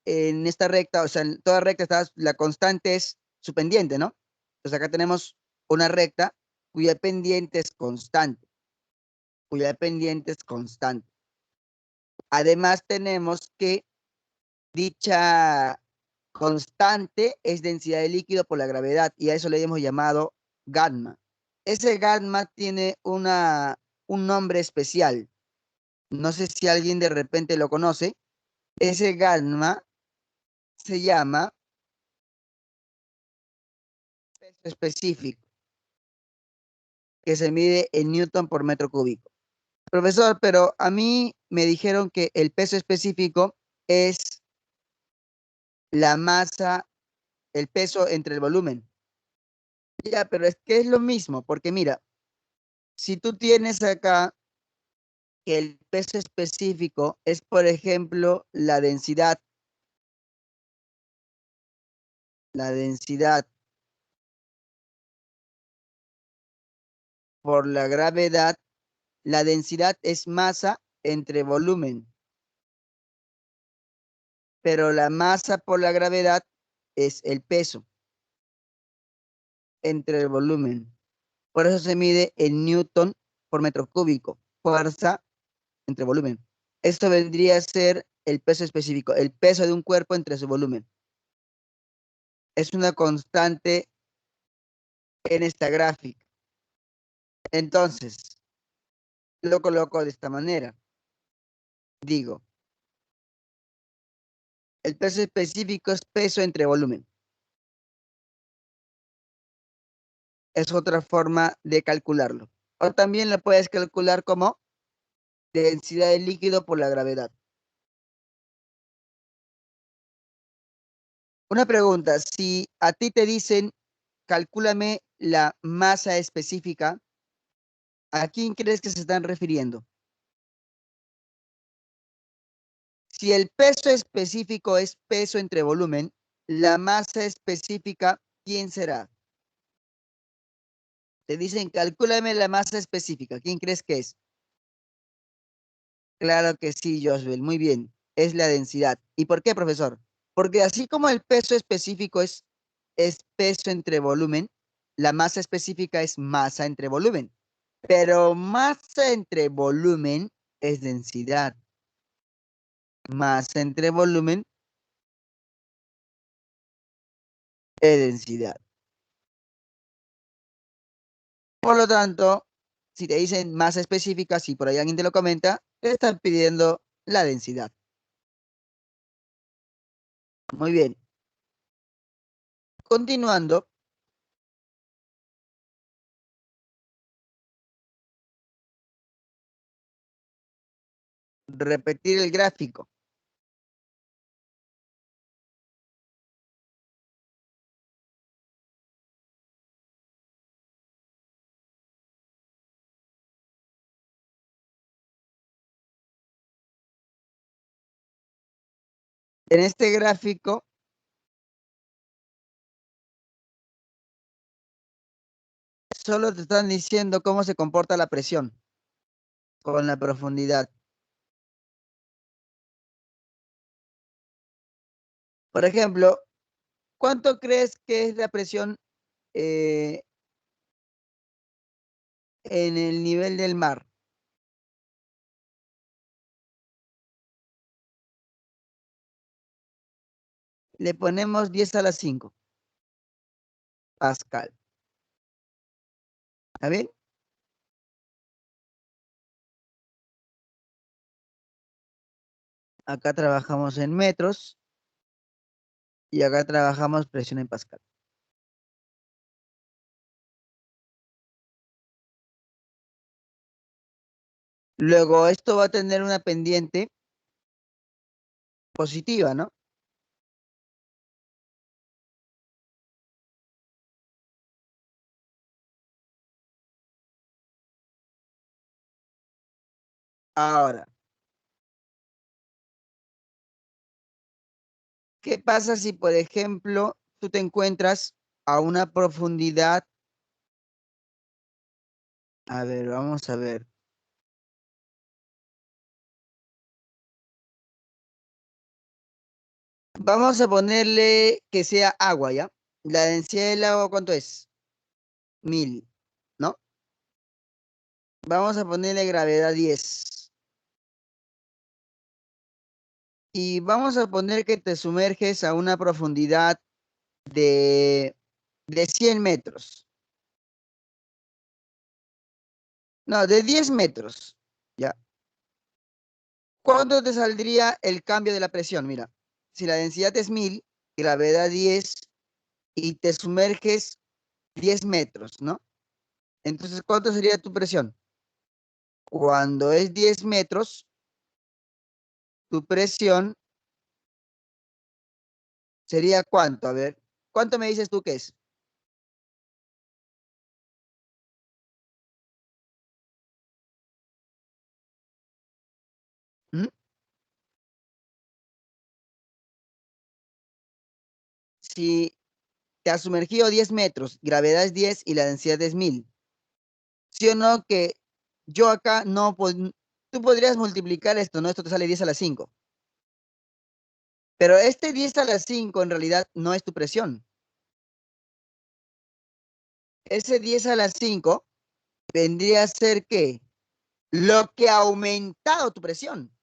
en esta recta, o sea, en toda recta está, la constante es su pendiente, ¿no? Entonces acá tenemos una recta cuya pendiente es constante, cuya pendiente es constante. Además tenemos que dicha constante es densidad de líquido por la gravedad y a eso le hemos llamado gamma. Ese gamma tiene un nombre especial. No sé si alguien de repente lo conoce. Ese gamma se llama peso específico, que se mide en newton por metro cúbico. Profesor, pero a mí me dijeron que el peso específico es la masa, el peso entre el volumen. Ya, pero es que es lo mismo, porque mira, si tú tienes acá que el peso específico es, por ejemplo, la densidad por la gravedad, la densidad es masa entre volumen, pero la masa por la gravedad es el peso entre el volumen. Por eso se mide en newton por metro cúbico, fuerza entre volumen. Esto vendría a ser el peso específico, el peso de un cuerpo entre su volumen. Es una constante en esta gráfica. Entonces, lo coloco de esta manera. Digo, el peso específico es peso entre volumen. Es otra forma de calcularlo. O también lo puedes calcular como densidad de líquido por la gravedad. Una pregunta, si a ti te dicen, calcúlame la masa específica, ¿a quién crees que se están refiriendo? Si el peso específico es peso entre volumen, la masa específica, ¿quién será? Te dicen, calcúlame la masa específica. ¿Quién crees que es? Claro que sí, Josbel. Muy bien. Es la densidad. ¿Y por qué, profesor? Porque así como el peso específico es peso entre volumen, la masa específica es masa entre volumen. Pero masa entre volumen es densidad. Masa entre volumen es densidad. Por lo tanto, si te dicen masa específica, si por ahí alguien te lo comenta, te están pidiendo la densidad. Muy bien. Continuando, repetir el gráfico. En este gráfico, solo te están diciendo cómo se comporta la presión. con la profundidad. Por ejemplo, ¿cuánto crees que es la presión en el nivel del mar? Le ponemos 10 a la 5 Pascal. ¿Está bien? Acá trabajamos en metros y acá trabajamos presión en Pascal. Luego, esto va a tener una pendiente positiva, ¿no? Ahora, ¿qué pasa si, por ejemplo, tú te encuentras a una profundidad? A ver, vamos a ver. Vamos a ponerle que sea agua, ¿ya? La densidad del agua, ¿cuánto es? 1000, ¿no? Vamos a ponerle gravedad 10. Y vamos a poner que te sumerges a una profundidad de, de 100 metros. No, de 10 metros. ¿Ya? ¿Cuánto te saldría el cambio de la presión? Mira, si la densidad es 1000, gravedad 10 y te sumerges 10 metros, ¿no? Entonces, ¿cuánto sería tu presión? Cuando es 10 metros, tu presión sería ¿cuánto? A ver, ¿cuánto me dices tú que es? ¿Mm? Si te has sumergido 10 metros, gravedad es 10 y la densidad es 1000. ¿Sí o no? Que yo acá no, tú podrías multiplicar esto, ¿no? Esto te sale 10 a la 5. Pero este 10 a la 5 en realidad no es tu presión. Ese 10 a la 5 vendría a ser ¿qué? Lo que ha aumentado tu presión.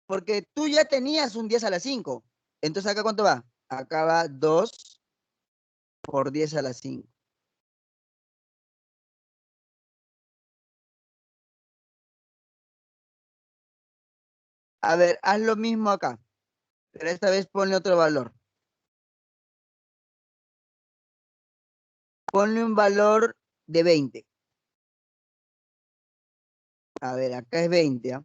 Porque tú ya tenías un 10 a la 5. Entonces, ¿acá cuánto va? Acá va 2 por 10 a la 5. A ver, haz lo mismo acá. Pero esta vez ponle otro valor. Ponle un valor de 20. A ver, acá es 20, ¿ah?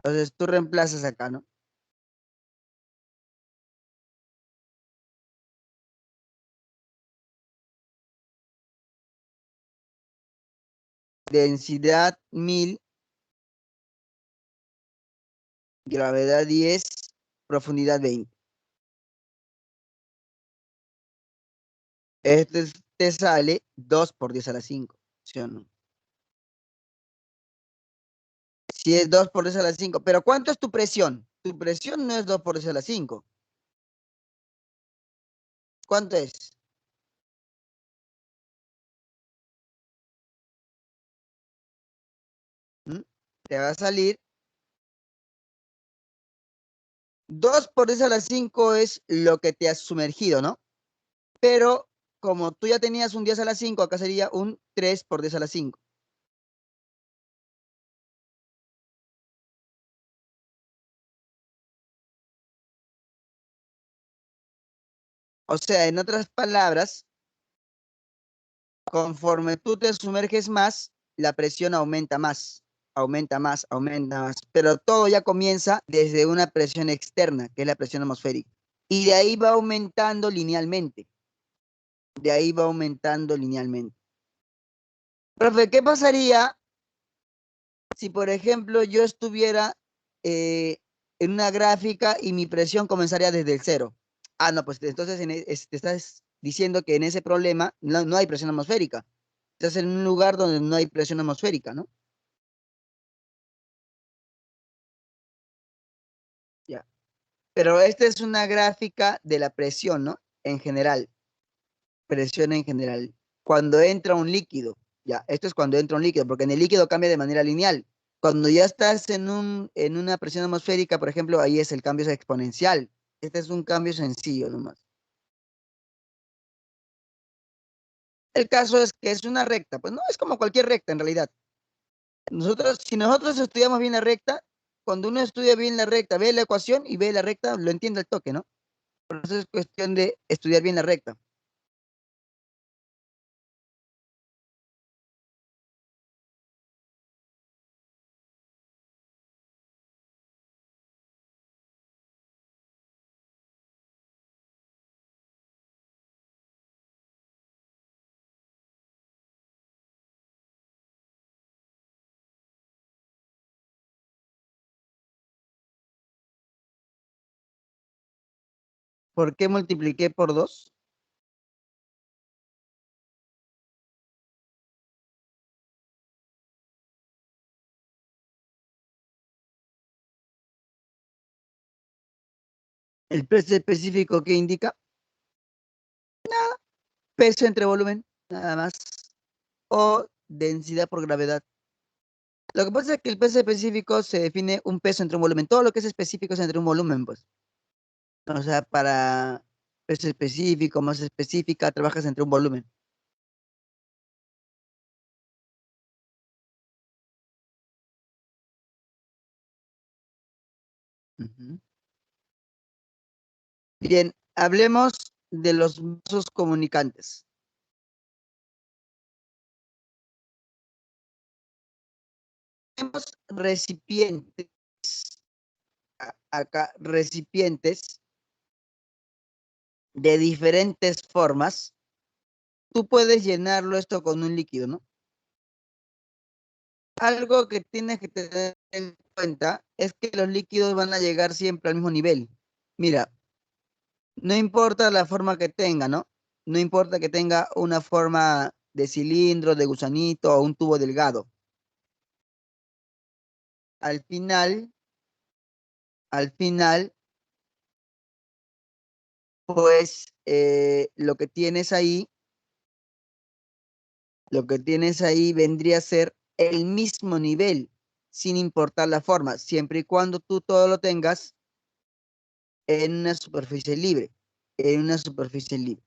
Entonces tú reemplazas acá, ¿no? Densidad 1000, gravedad 10, profundidad 20. Este te sale 2 por 10 a la 5, ¿sí o no? Si es 2 por 10 a la 5. Pero ¿cuánto es tu presión? Tu presión no es 2 por 10 a la 5. ¿Cuánto es? ¿Mm? Te va a salir 2 por 10 a la 5 es lo que te has sumergido, ¿no? Pero como tú ya tenías un 10 a la 5, acá sería un 3 por 10 a la 5. O sea, en otras palabras, conforme tú te sumerges más, la presión aumenta más, aumenta más, aumenta más. Pero todo ya comienza desde una presión externa, que es la presión atmosférica. Y de ahí va aumentando linealmente. De ahí va aumentando linealmente. Profe, ¿qué pasaría si, por ejemplo, yo estuviera eh, en una gráfica y mi presión comenzaría desde el cero? Ah, no, pues entonces te estás diciendo que en ese problema no hay presión atmosférica. Estás en un lugar donde no hay presión atmosférica, ¿no? Pero esta es una gráfica de la presión, ¿no? En general, presión en general. Cuando entra un líquido, ya, esto es cuando entra un líquido, porque en el líquido cambia de manera lineal. Cuando ya estás en una presión atmosférica, por ejemplo, ahí es el cambio es exponencial. Este es un cambio sencillo nomás. El caso es que es una recta, pues no es como cualquier recta en realidad. Si nosotros estudiamos bien la recta, cuando uno estudia bien la recta, ve la ecuación y ve la recta, lo entiende al toque, ¿no? Por eso es cuestión de estudiar bien la recta. ¿Por qué multipliqué por 2? El peso específico que indica peso entre volumen, nada más, o densidad por gravedad. Lo que pasa es que el peso específico se define un peso entre un volumen. Todo lo que es específico es entre un volumen, pues. O sea, para peso específico, más específica, trabajas entre un volumen. Ujú. Bien, hablemos de los vasos comunicantes. Tenemos recipientes, acá, recipientes de diferentes formas. Tú puedes llenarlo esto con un líquido, ¿no? Algo que tienes que tener en cuenta es que los líquidos van a llegar siempre al mismo nivel. Mira, no importa la forma que tenga, ¿no? No importa que tenga una forma de cilindro, de gusanito o un tubo delgado. Al final, al final, pues lo que tienes ahí vendría a ser el mismo nivel, sin importar la forma, siempre y cuando tú todo lo tengas en una superficie libre, en una superficie libre.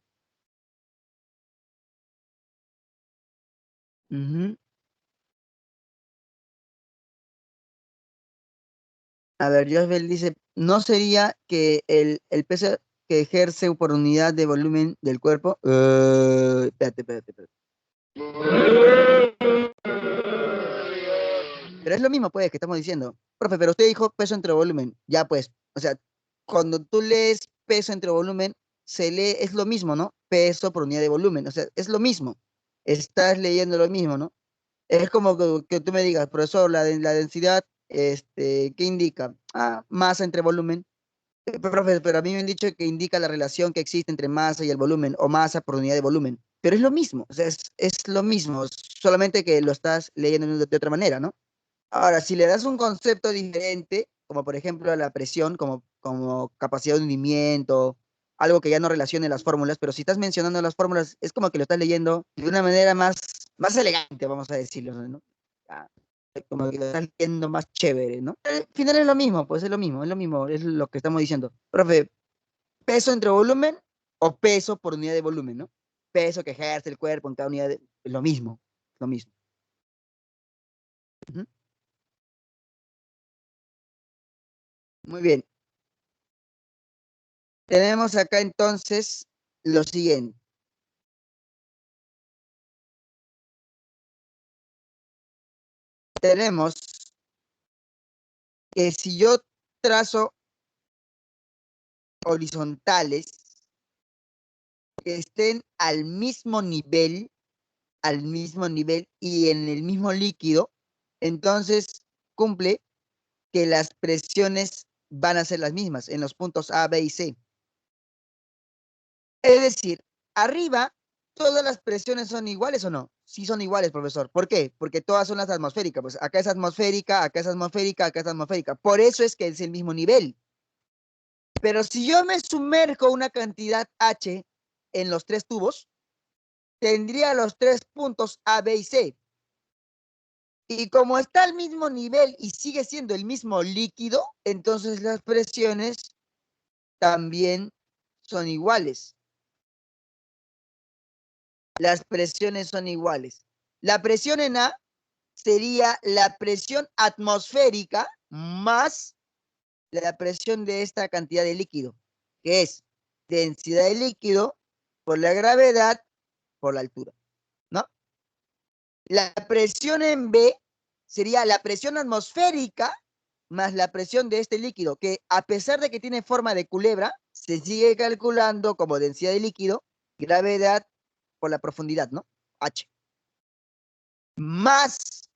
Ujú. A ver, Bell dice, ¿no sería que el peso que ejerce por unidad de volumen del cuerpo? Espérate. Pero es lo mismo, pues, que estamos diciendo. Profe, pero usted dijo peso entre volumen. Ya, pues, o sea, cuando tú lees peso entre volumen, se lee, es lo mismo, ¿no? Peso por unidad de volumen, o sea, es lo mismo. Estás leyendo lo mismo, ¿no? Es como que tú me digas, profesor, la densidad, ¿qué indica? Ah, masa entre volumen. Profe, pero a mí me han dicho que indica la relación que existe entre masa y el volumen, o masa por unidad de volumen. Pero es lo mismo, o sea, es lo mismo, solamente que lo estás leyendo de otra manera, ¿no? Ahora, si le das un concepto diferente, como por ejemplo la presión, como capacidad de hundimiento, algo que ya no relacione las fórmulas, pero si estás mencionando las fórmulas, es como que lo estás leyendo de una manera más elegante, vamos a decirlo, ¿no? Ah, como que lo estás leyendo más chévere, ¿no? Al final es lo mismo, pues es lo mismo, es lo que estamos diciendo. Profe, peso entre volumen o peso por unidad de volumen, ¿no? Peso que ejerce el cuerpo en cada unidad de... Es lo mismo, lo mismo. Ujú. Muy bien. Tenemos acá entonces lo siguiente. Tenemos que si yo trazo horizontales que estén al mismo nivel y en el mismo líquido, entonces cumple que las presiones van a ser las mismas en los puntos A, B y C. Es decir, arriba, ¿todas las presiones son iguales o no? Sí son iguales, profesor. ¿Por qué? Porque todas son las atmosféricas. Pues acá es atmosférica, acá es atmosférica, acá es atmosférica. Por eso es que es el mismo nivel. Pero si yo me sumerjo una cantidad H en los tres tubos, tendría los tres puntos A, B y C. Y como está al mismo nivel y sigue siendo el mismo líquido, entonces las presiones también son iguales. Las presiones son iguales. La presión en A sería la presión atmosférica más la presión de esta cantidad de líquido, que es densidad de líquido por la gravedad por la altura, ¿no? La presión en B sería la presión atmosférica más la presión de este líquido, que a pesar de que tiene forma de culebra, se sigue calculando como densidad de líquido, gravedad por la profundidad, ¿no? H. Más,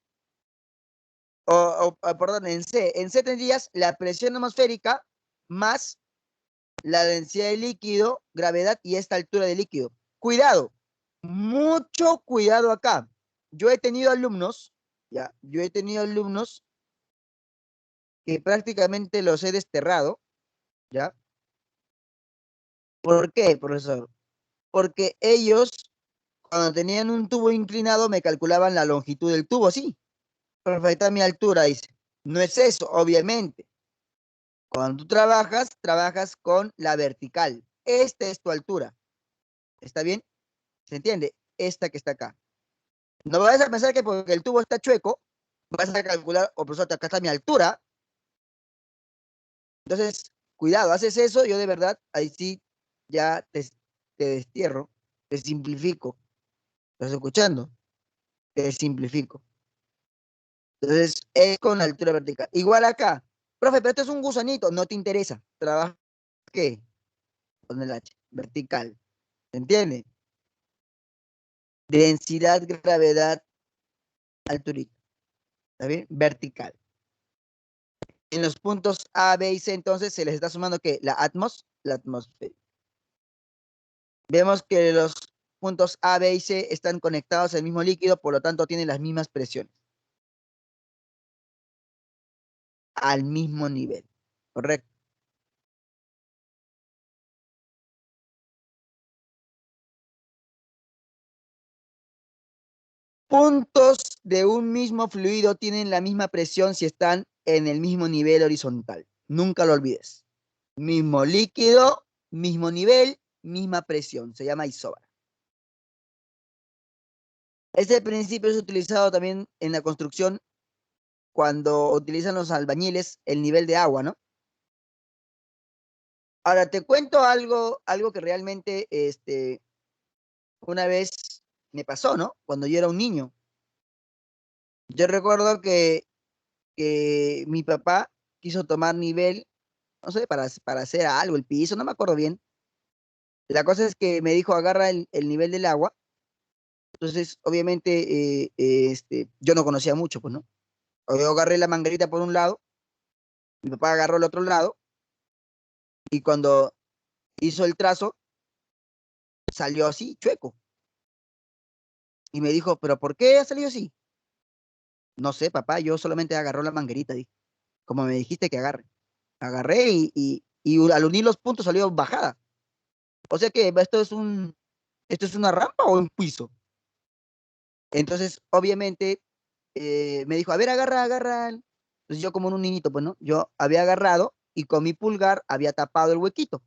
perdón, en C tendrías la presión atmosférica más la densidad de líquido, gravedad y esta altura de líquido. Cuidado, mucho cuidado acá. Yo he tenido alumnos, ya, yo he tenido alumnos que prácticamente los he desterrado, ¿ya? ¿Por qué, profesor? Porque ellos, cuando tenían un tubo inclinado, me calculaban la longitud del tubo, sí, perfecta mi altura, dice. No es eso, obviamente. Cuando tú trabajas con la vertical. Esta es tu altura. ¿Está bien? ¿Se entiende? Esta que está acá. No vayas a pensar que porque el tubo está chueco, vas a calcular, o profesor, acá está mi altura. Entonces, cuidado, haces eso, yo de verdad, ahí sí, ya te destierro, te simplifico. ¿Estás escuchando? Te simplifico. Entonces, es con la altura vertical. Igual acá. Profe, pero esto es un gusanito, no te interesa. Trabaja, ¿qué? Con el H, vertical. ¿Se entiende? Densidad, gravedad, alturita. ¿Está bien? Vertical. En los puntos A, B y C, entonces, se les está sumando que la atmósfera. Vemos que los puntos A, B y C están conectados al mismo líquido, por lo tanto, tienen las mismas presiones. Al mismo nivel. ¿Correcto? Puntos de un mismo fluido tienen la misma presión si están en el mismo nivel horizontal. Nunca lo olvides. Mismo líquido, mismo nivel, misma presión. Se llama isóbara. Este principio es utilizado también en la construcción cuando utilizan los albañiles el nivel de agua, ¿no? Ahora te cuento algo que realmente una vez me pasó, ¿no? Cuando yo era un niño. Yo recuerdo que mi papá quiso tomar nivel, no sé, para hacer algo, el piso, no me acuerdo bien. La cosa es que me dijo, agarra el nivel del agua. Entonces, obviamente, yo no conocía mucho, pues, ¿no? Yo agarré la manguerita por un lado, mi papá agarró el otro lado, y cuando hizo el trazo, salió así, chueco. Y me dijo, ¿pero por qué ha salido así? No sé, papá, yo solamente agarró la manguerita, dije, como me dijiste que agarre. Agarré y al unir los puntos salió bajada. O sea que esto es una rampa o un piso. Entonces, obviamente, me dijo, a ver, agarra, agarra. Entonces yo como un niñito, pues, ¿no? Yo había agarrado y con mi pulgar había tapado el huequito.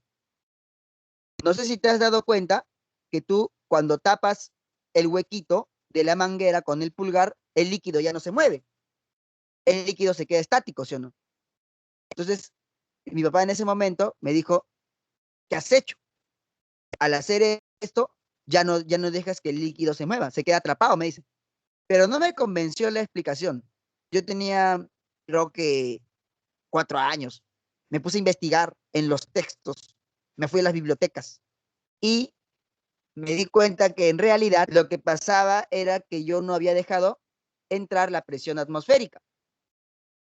No sé si te has dado cuenta que tú, cuando tapas el huequito de la manguera con el pulgar, el líquido ya no se mueve. El líquido se queda estático, ¿sí o no? Entonces, mi papá en ese momento me dijo, ¿qué has hecho? Al hacer esto, ya no dejas que el líquido se mueva, se queda atrapado, me dice. Pero no me convenció la explicación. Yo tenía, creo que 4 años. Me puse a investigar en los textos, me fui a las bibliotecas y me di cuenta que en realidad lo que pasaba era que yo no había dejado entrar la presión atmosférica.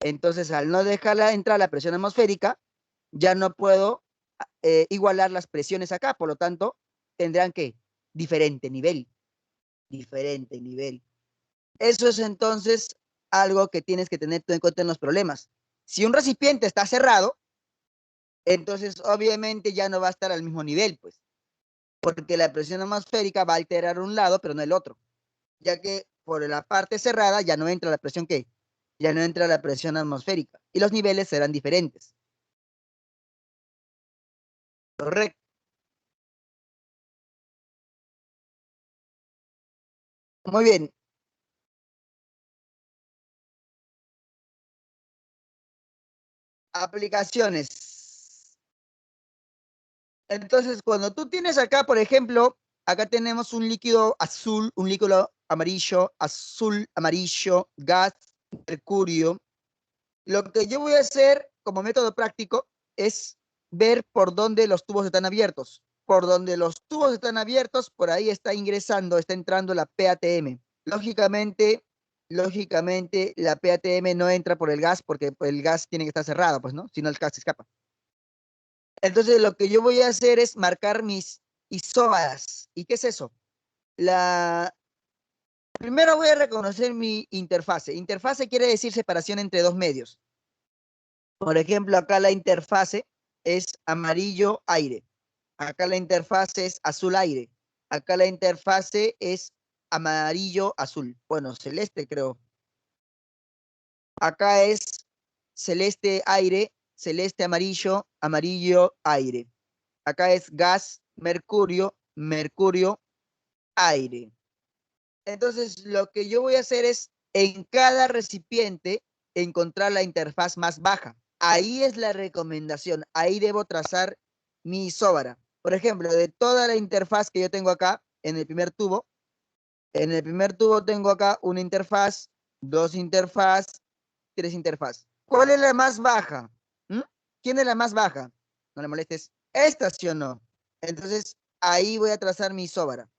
Entonces, al no dejarla entrar la presión atmosférica, ya no puedo igualar las presiones acá, por lo tanto, tendrán que diferente nivel, diferente nivel. Eso es entonces algo que tienes que tener en cuenta en los problemas. Si un recipiente está cerrado, Entonces, obviamente ya no va a estar al mismo nivel, pues, porque la presión atmosférica va a alterar un lado, pero no el otro, ya que por la parte cerrada ya no entra la presión ¿qué? Ya no entra la presión atmosférica y los niveles serán diferentes. Correcto. Muy bien. Aplicaciones. Entonces, cuando tú tienes acá, por ejemplo, acá tenemos un líquido azul, un líquido amarillo, azul, amarillo, gas, mercurio. Lo que yo voy a hacer como método práctico es ver por dónde los tubos están abiertos. Por donde los tubos están abiertos, por ahí está ingresando, está entrando la PATM. Lógicamente, la PATM no entra por el gas porque el gas tiene que estar cerrado, pues, ¿no? Si no, el gas se escapa. Entonces, lo que yo voy a hacer es marcar mis isóbaras. ¿Y qué es eso? La... Primero voy a reconocer mi interfase. Interfase quiere decir separación entre dos medios. Por ejemplo, acá la interfase es amarillo aire. Acá la interfase es azul aire. Acá la interfase es amarillo azul. Bueno, celeste creo. Acá es celeste aire, celeste amarillo, amarillo aire. Acá es gas, mercurio, mercurio aire. Entonces, lo que yo voy a hacer es en cada recipiente encontrar la interfaz más baja. Ahí es la recomendación. Ahí debo trazar mi isóbara. Por ejemplo, de toda la interfaz que yo tengo acá en el primer tubo tengo acá una interfaz, dos interfaz, tres interfaz. ¿Cuál es la más baja? ¿Mm? ¿Quién es la más baja? No le molestes. Esta, ¿sí o no? Entonces, ahí voy a trazar mi isóbara.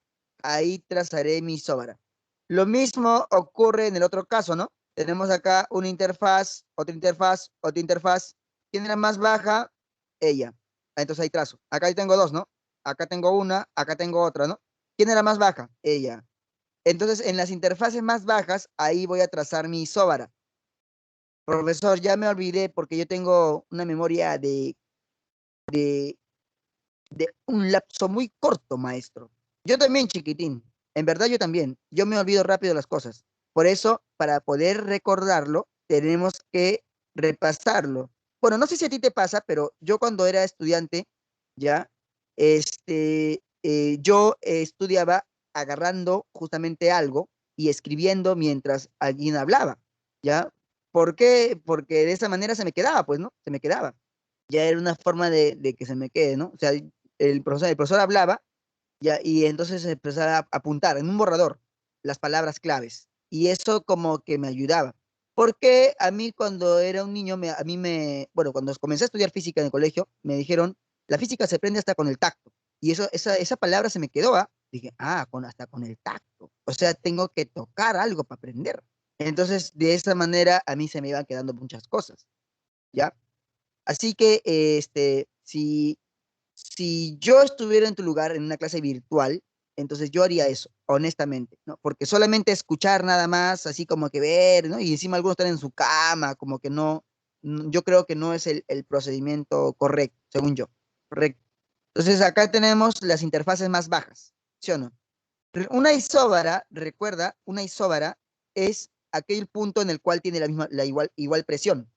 Ahí trazaré mi isóbara. Lo mismo ocurre en el otro caso, ¿no? Tenemos acá una interfaz, otra interfaz, otra interfaz. ¿Quién es la más baja? Ella. Entonces ahí trazo. Acá tengo dos, ¿no? Acá tengo una, acá tengo otra, ¿no? ¿Quién es la más baja? Ella. Entonces, en las interfaces más bajas, ahí voy a trazar mi isóbara. Profesor, ya me olvidé porque yo tengo una memoria de, de un lapso muy corto, maestro. Yo también, chiquitín. En verdad, yo también. Yo me olvido rápido las cosas. Por eso, para poder recordarlo, tenemos que repasarlo. Bueno, no sé si a ti te pasa, pero yo cuando era estudiante, ya, yo estudiaba agarrando justamente algo y escribiendo mientras alguien hablaba, ¿ya? ¿Por qué? Porque de esa manera se me quedaba, pues, ¿no? Se me quedaba. Ya era una forma de que se me quede, ¿no? O sea, el profesor hablaba ya, y entonces empezaba a apuntar en un borrador las palabras claves. Y eso como que me ayudaba. Porque a mí cuando era un niño, bueno, cuando comencé a estudiar física en el colegio, me dijeron, la física se aprende hasta con el tacto. Y esa palabra se me quedó, ¿ah? Dije, hasta con el tacto. O sea, tengo que tocar algo para aprender. Entonces, de esa manera, a mí se me iban quedando muchas cosas, ¿ya? Así que, si yo estuviera en tu lugar en una clase virtual, entonces yo haría eso, honestamente, ¿no? Porque solamente escuchar nada más, así como que ver, ¿no? Y encima algunos están en su cama, como que no, yo creo que no es el procedimiento correcto, según yo, correcto. Entonces acá tenemos las interfaces más bajas, ¿sí o no? Una isóbara, recuerda, una isóbara es aquel punto en el cual tiene la igual presión.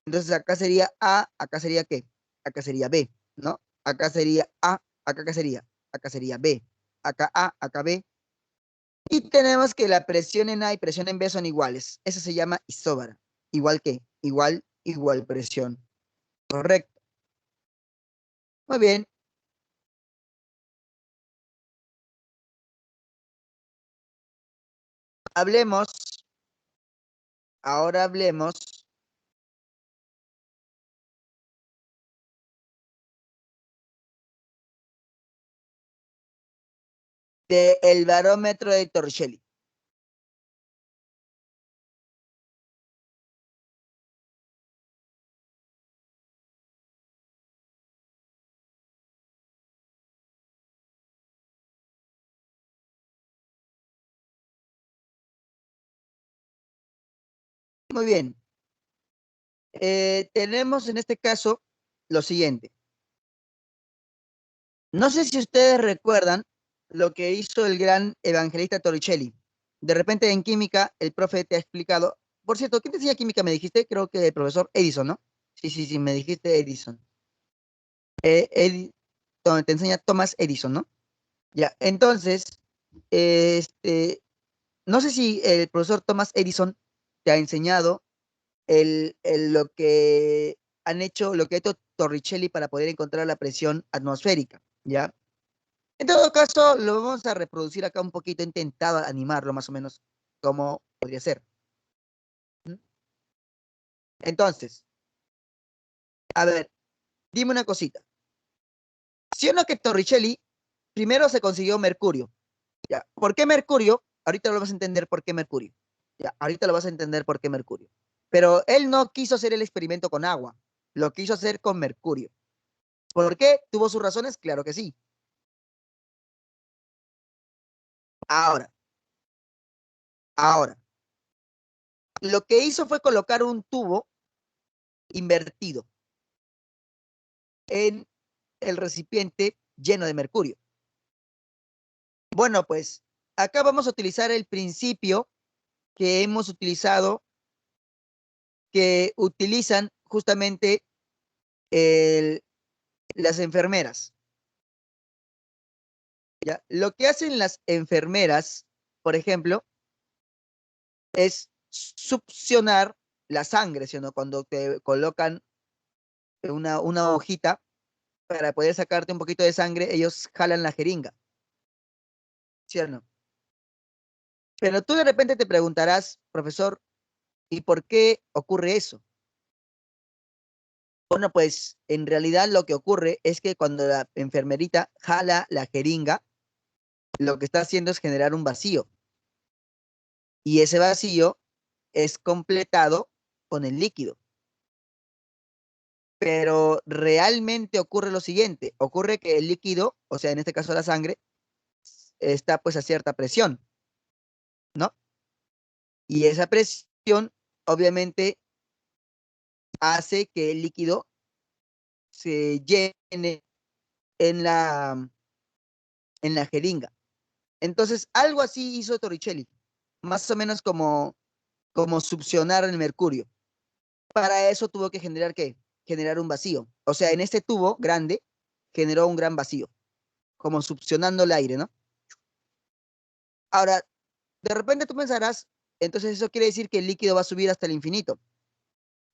Entonces acá sería A, acá sería ¿qué? Acá sería B, ¿no? Acá sería A, acá ¿qué sería? Acá sería B. Acá A, acá B. Y tenemos que la presión en A y presión en B son iguales. Eso se llama isóbara. ¿Igual qué? Igual presión. Correcto. Muy bien. Hablemos, ahora hablemos del barómetro de Torricelli. Muy bien. Tenemos en este caso lo siguiente. No sé si ustedes recuerdan lo que hizo el gran evangelista Torricelli. De repente en química el profe te ha explicado. Por cierto, ¿quién te enseña química? Me dijiste, creo que el profesor Edison, ¿no? Sí, sí, sí, me dijiste Edison. Donde te enseña Thomas Edison, ¿no? Ya, entonces, este, no sé si el profesor Thomas Edison te ha enseñado lo que han hecho, lo que ha hecho Torricelli para poder encontrar la presión atmosférica, ¿ya? En todo caso, lo vamos a reproducir acá un poquito, he intentado animarlo más o menos como podría ser. ¿Mm? Entonces, a ver, dime una cosita. ¿Sí o no que Torricelli primero se consiguió mercurio? ¿Ya? ¿Por qué mercurio? Ahorita lo vas a entender por qué mercurio. Ya, ahorita lo vas a entender por qué mercurio. Pero él no quiso hacer el experimento con agua, lo quiso hacer con mercurio. ¿Por qué? ¿Tuvo sus razones? Claro que sí. Ahora, ahora, lo que hizo fue colocar un tubo invertido en el recipiente lleno de mercurio. Bueno, pues acá vamos a utilizar el principio que hemos utilizado, que utilizan justamente el, las enfermeras. ¿Ya? Lo que hacen las enfermeras, por ejemplo, es succionar la sangre, ¿sí o no? Cuando te colocan una hojita para poder sacarte un poquito de sangre, ellos jalan la jeringa, ¿sí o no? Pero tú de repente te preguntarás, profesor, ¿y por qué ocurre eso? Bueno, pues en realidad lo que ocurre es que cuando la enfermerita jala la jeringa, lo que está haciendo es generar un vacío y ese vacío es completado con el líquido. Pero realmente ocurre lo siguiente, ocurre que el líquido, o sea, en este caso la sangre, está pues a cierta presión, ¿no? Y esa presión obviamente hace que el líquido se llene en en la jeringa. Entonces, algo así hizo Torricelli, más o menos como succionar el mercurio. Para eso tuvo que generar ¿qué? Generar un vacío. O sea, en este tubo grande generó un gran vacío, como succionando el aire, ¿no? Ahora, de repente tú pensarás, entonces eso quiere decir que el líquido va a subir hasta el infinito.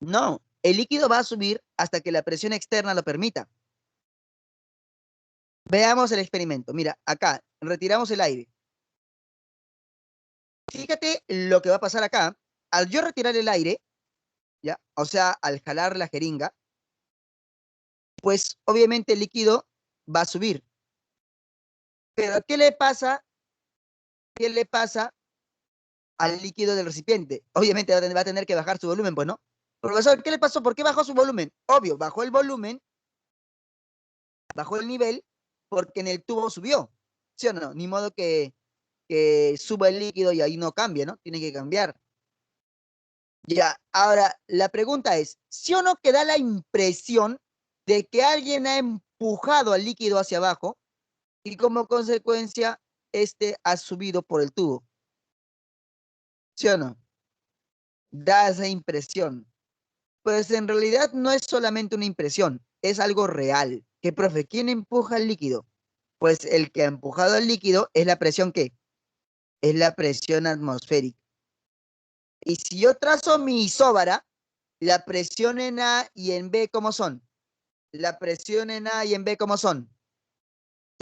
No, el líquido va a subir hasta que la presión externa lo permita. Veamos el experimento. Mira, acá retiramos el aire. Fíjate lo que va a pasar acá. Al yo retirar el aire, ¿ya? O sea, al jalar la jeringa, pues obviamente el líquido va a subir. Pero ¿qué le pasa? ¿Qué le pasa al líquido del recipiente? Obviamente va a tener que bajar su volumen, pues, ¿no? Profesor, ¿qué le pasó? ¿Por qué bajó su volumen? Obvio, bajó el volumen, bajó el nivel, porque en el tubo subió. ¿Sí o no? Ni modo que suba el líquido y ahí no cambie, ¿no? Tiene que cambiar. Ya, ahora la pregunta es, ¿sí o no que da la impresión de que alguien ha empujado al líquido hacia abajo y como consecuencia este ha subido por el tubo? ¿Sí o no? Da esa impresión. Pues en realidad no es solamente una impresión, es algo real. ¿Qué, profe? ¿Quién empuja el líquido? Pues el que ha empujado el líquido es la presión ¿qué? Es la presión atmosférica. Y si yo trazo mi isóbara, la presión en A y en B, ¿cómo son? La presión en A y en B, ¿cómo son?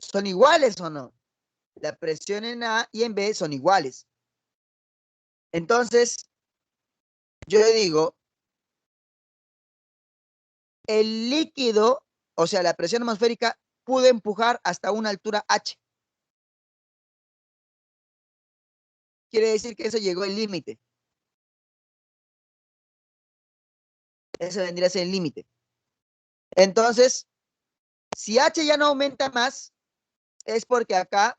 ¿Son iguales o no? La presión en A y en B son iguales. Entonces, yo le digo, el líquido, o sea, la presión atmosférica, pudo empujar hasta una altura H. Quiere decir que eso llegó al límite. Ese vendría a ser el límite. Entonces, si H ya no aumenta más, es porque acá,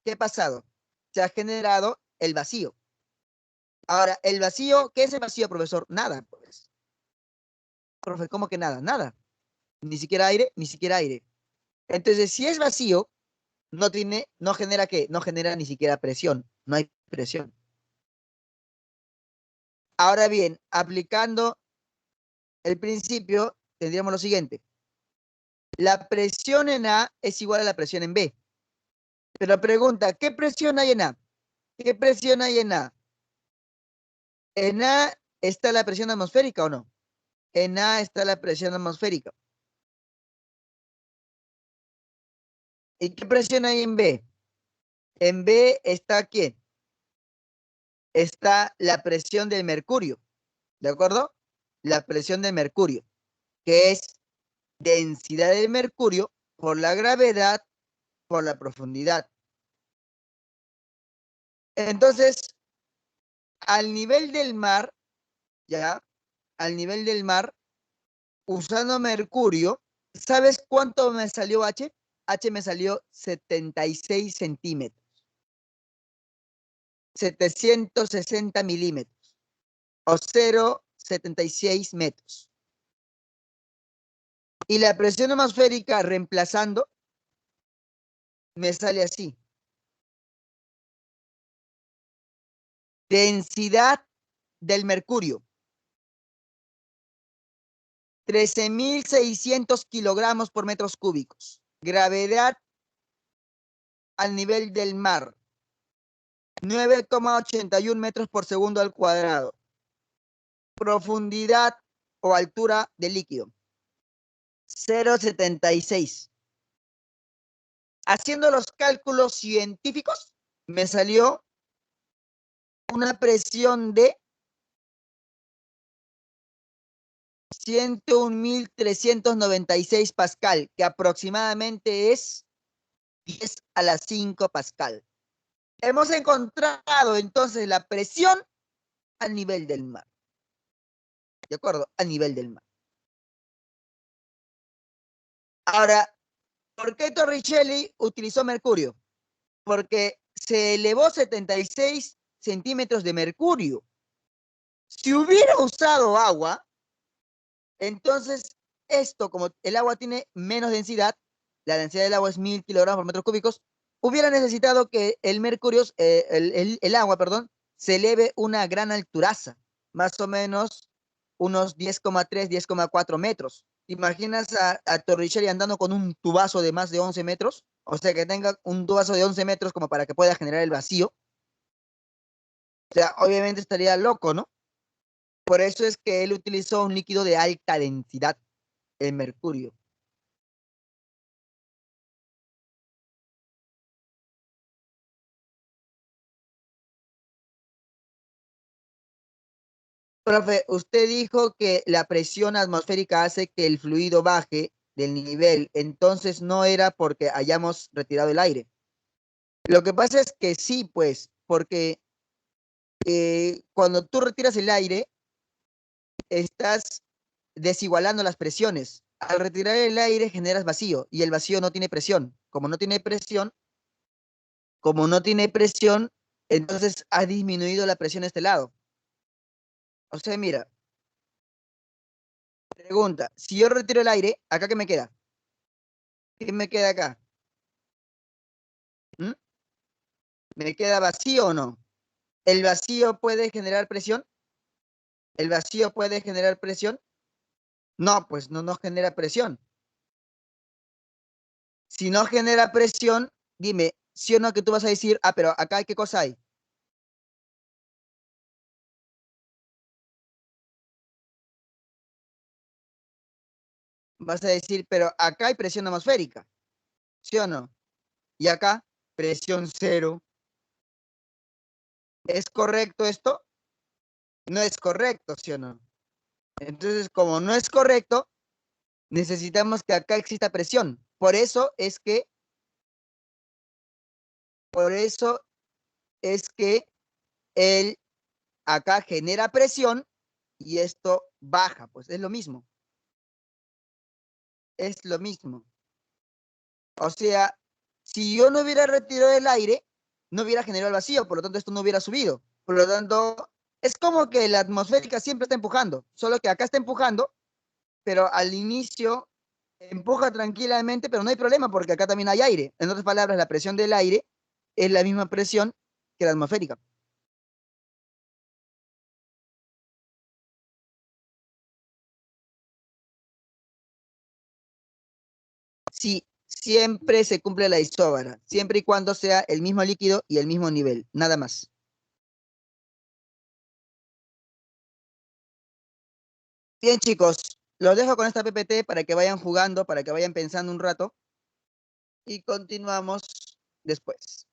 ¿qué ha pasado? Se ha generado el vacío. Ahora, el vacío, ¿qué es el vacío, profesor? Nada, pues. Profe, ¿cómo que nada? Nada. Ni siquiera aire, ni siquiera aire. Entonces, si es vacío, no genera ¿qué? No genera ni siquiera presión. No hay presión. Ahora bien, aplicando el principio, tendríamos lo siguiente. La presión en A es igual a la presión en B. Pero pregunta, ¿qué presión hay en A? ¿Qué presión hay en A? ¿En A está la presión atmosférica o no? En A está la presión atmosférica. ¿Y qué presión hay en B? En B está ¿quién? Está la presión del mercurio, ¿de acuerdo? La presión del mercurio, que es densidad del mercurio por la gravedad por la profundidad. Entonces, al nivel del mar, ya, al nivel del mar, usando mercurio, ¿sabes cuánto me salió H? H me salió 76 centímetros, 760 milímetros, o 0,76 metros. Y la presión atmosférica reemplazando, me sale así. Densidad del mercurio, 13.600 kilogramos por metros cúbicos. Gravedad al nivel del mar, 9,81 metros por segundo al cuadrado. Profundidad o altura del líquido, 0,76. Haciendo los cálculos científicos, me salió una presión de 101.396 pascal, que aproximadamente es 10 a la 5 pascal. Hemos encontrado entonces la presión a nivel del mar. ¿De acuerdo? A nivel del mar. Ahora, ¿por qué Torricelli utilizó mercurio? Porque se elevó 76 centímetros de mercurio. Si hubiera usado agua, entonces esto, como el agua tiene menos densidad, la densidad del agua es 1.000 kilogramos por metros cúbicos, hubiera necesitado que el mercurio, el agua, perdón, se eleve una gran alturaza, más o menos unos 10,3, 10,4 metros. ¿Te imaginas a Torricelli andando con un tubazo de más de 11 metros? O sea, que tenga un tubazo de 11 metros como para que pueda generar el vacío. O sea, obviamente estaría loco, ¿no? Por eso es que él utilizó un líquido de alta densidad, el mercurio. Profe, usted dijo que la presión atmosférica hace que el fluido baje del nivel, entonces no era porque hayamos retirado el aire. Lo que pasa es que sí, pues, porque cuando tú retiras el aire, estás desigualando las presiones. Al retirar el aire generas vacío y el vacío no tiene presión. Como no tiene presión, entonces ha disminuido la presión a este lado. O sea, mira, pregunta, si yo retiro el aire, ¿acá qué me queda? ¿Qué me queda acá? ¿Mm? ¿Me queda vacío o no? ¿El vacío puede generar presión? ¿El vacío puede generar presión? No, pues no nos genera presión. Si no genera presión, dime, ¿sí o no que tú vas a decir, ah, pero acá qué cosa hay? Vas a decir, pero acá hay presión atmosférica, ¿sí o no? Y acá, presión cero. ¿Es correcto esto? No es correcto, ¿sí o no? Entonces, como no es correcto, necesitamos que acá exista presión. Por eso es que él acá genera presión y esto baja, pues es lo mismo. Es lo mismo. O sea, si yo no hubiera retirado el aire, no hubiera generado el vacío, por lo tanto esto no hubiera subido. Por lo tanto, es como que la atmosférica siempre está empujando, solo que acá está empujando, pero al inicio Empuja tranquilamente, pero no hay problema porque acá también hay aire. En otras palabras, la presión del aire es la misma presión que la atmosférica. Sí, siempre se cumple la isóbara, siempre y cuando sea el mismo líquido y el mismo nivel, nada más. Bien, chicos, los dejo con esta PPT para que vayan jugando, para que vayan pensando un rato y continuamos después.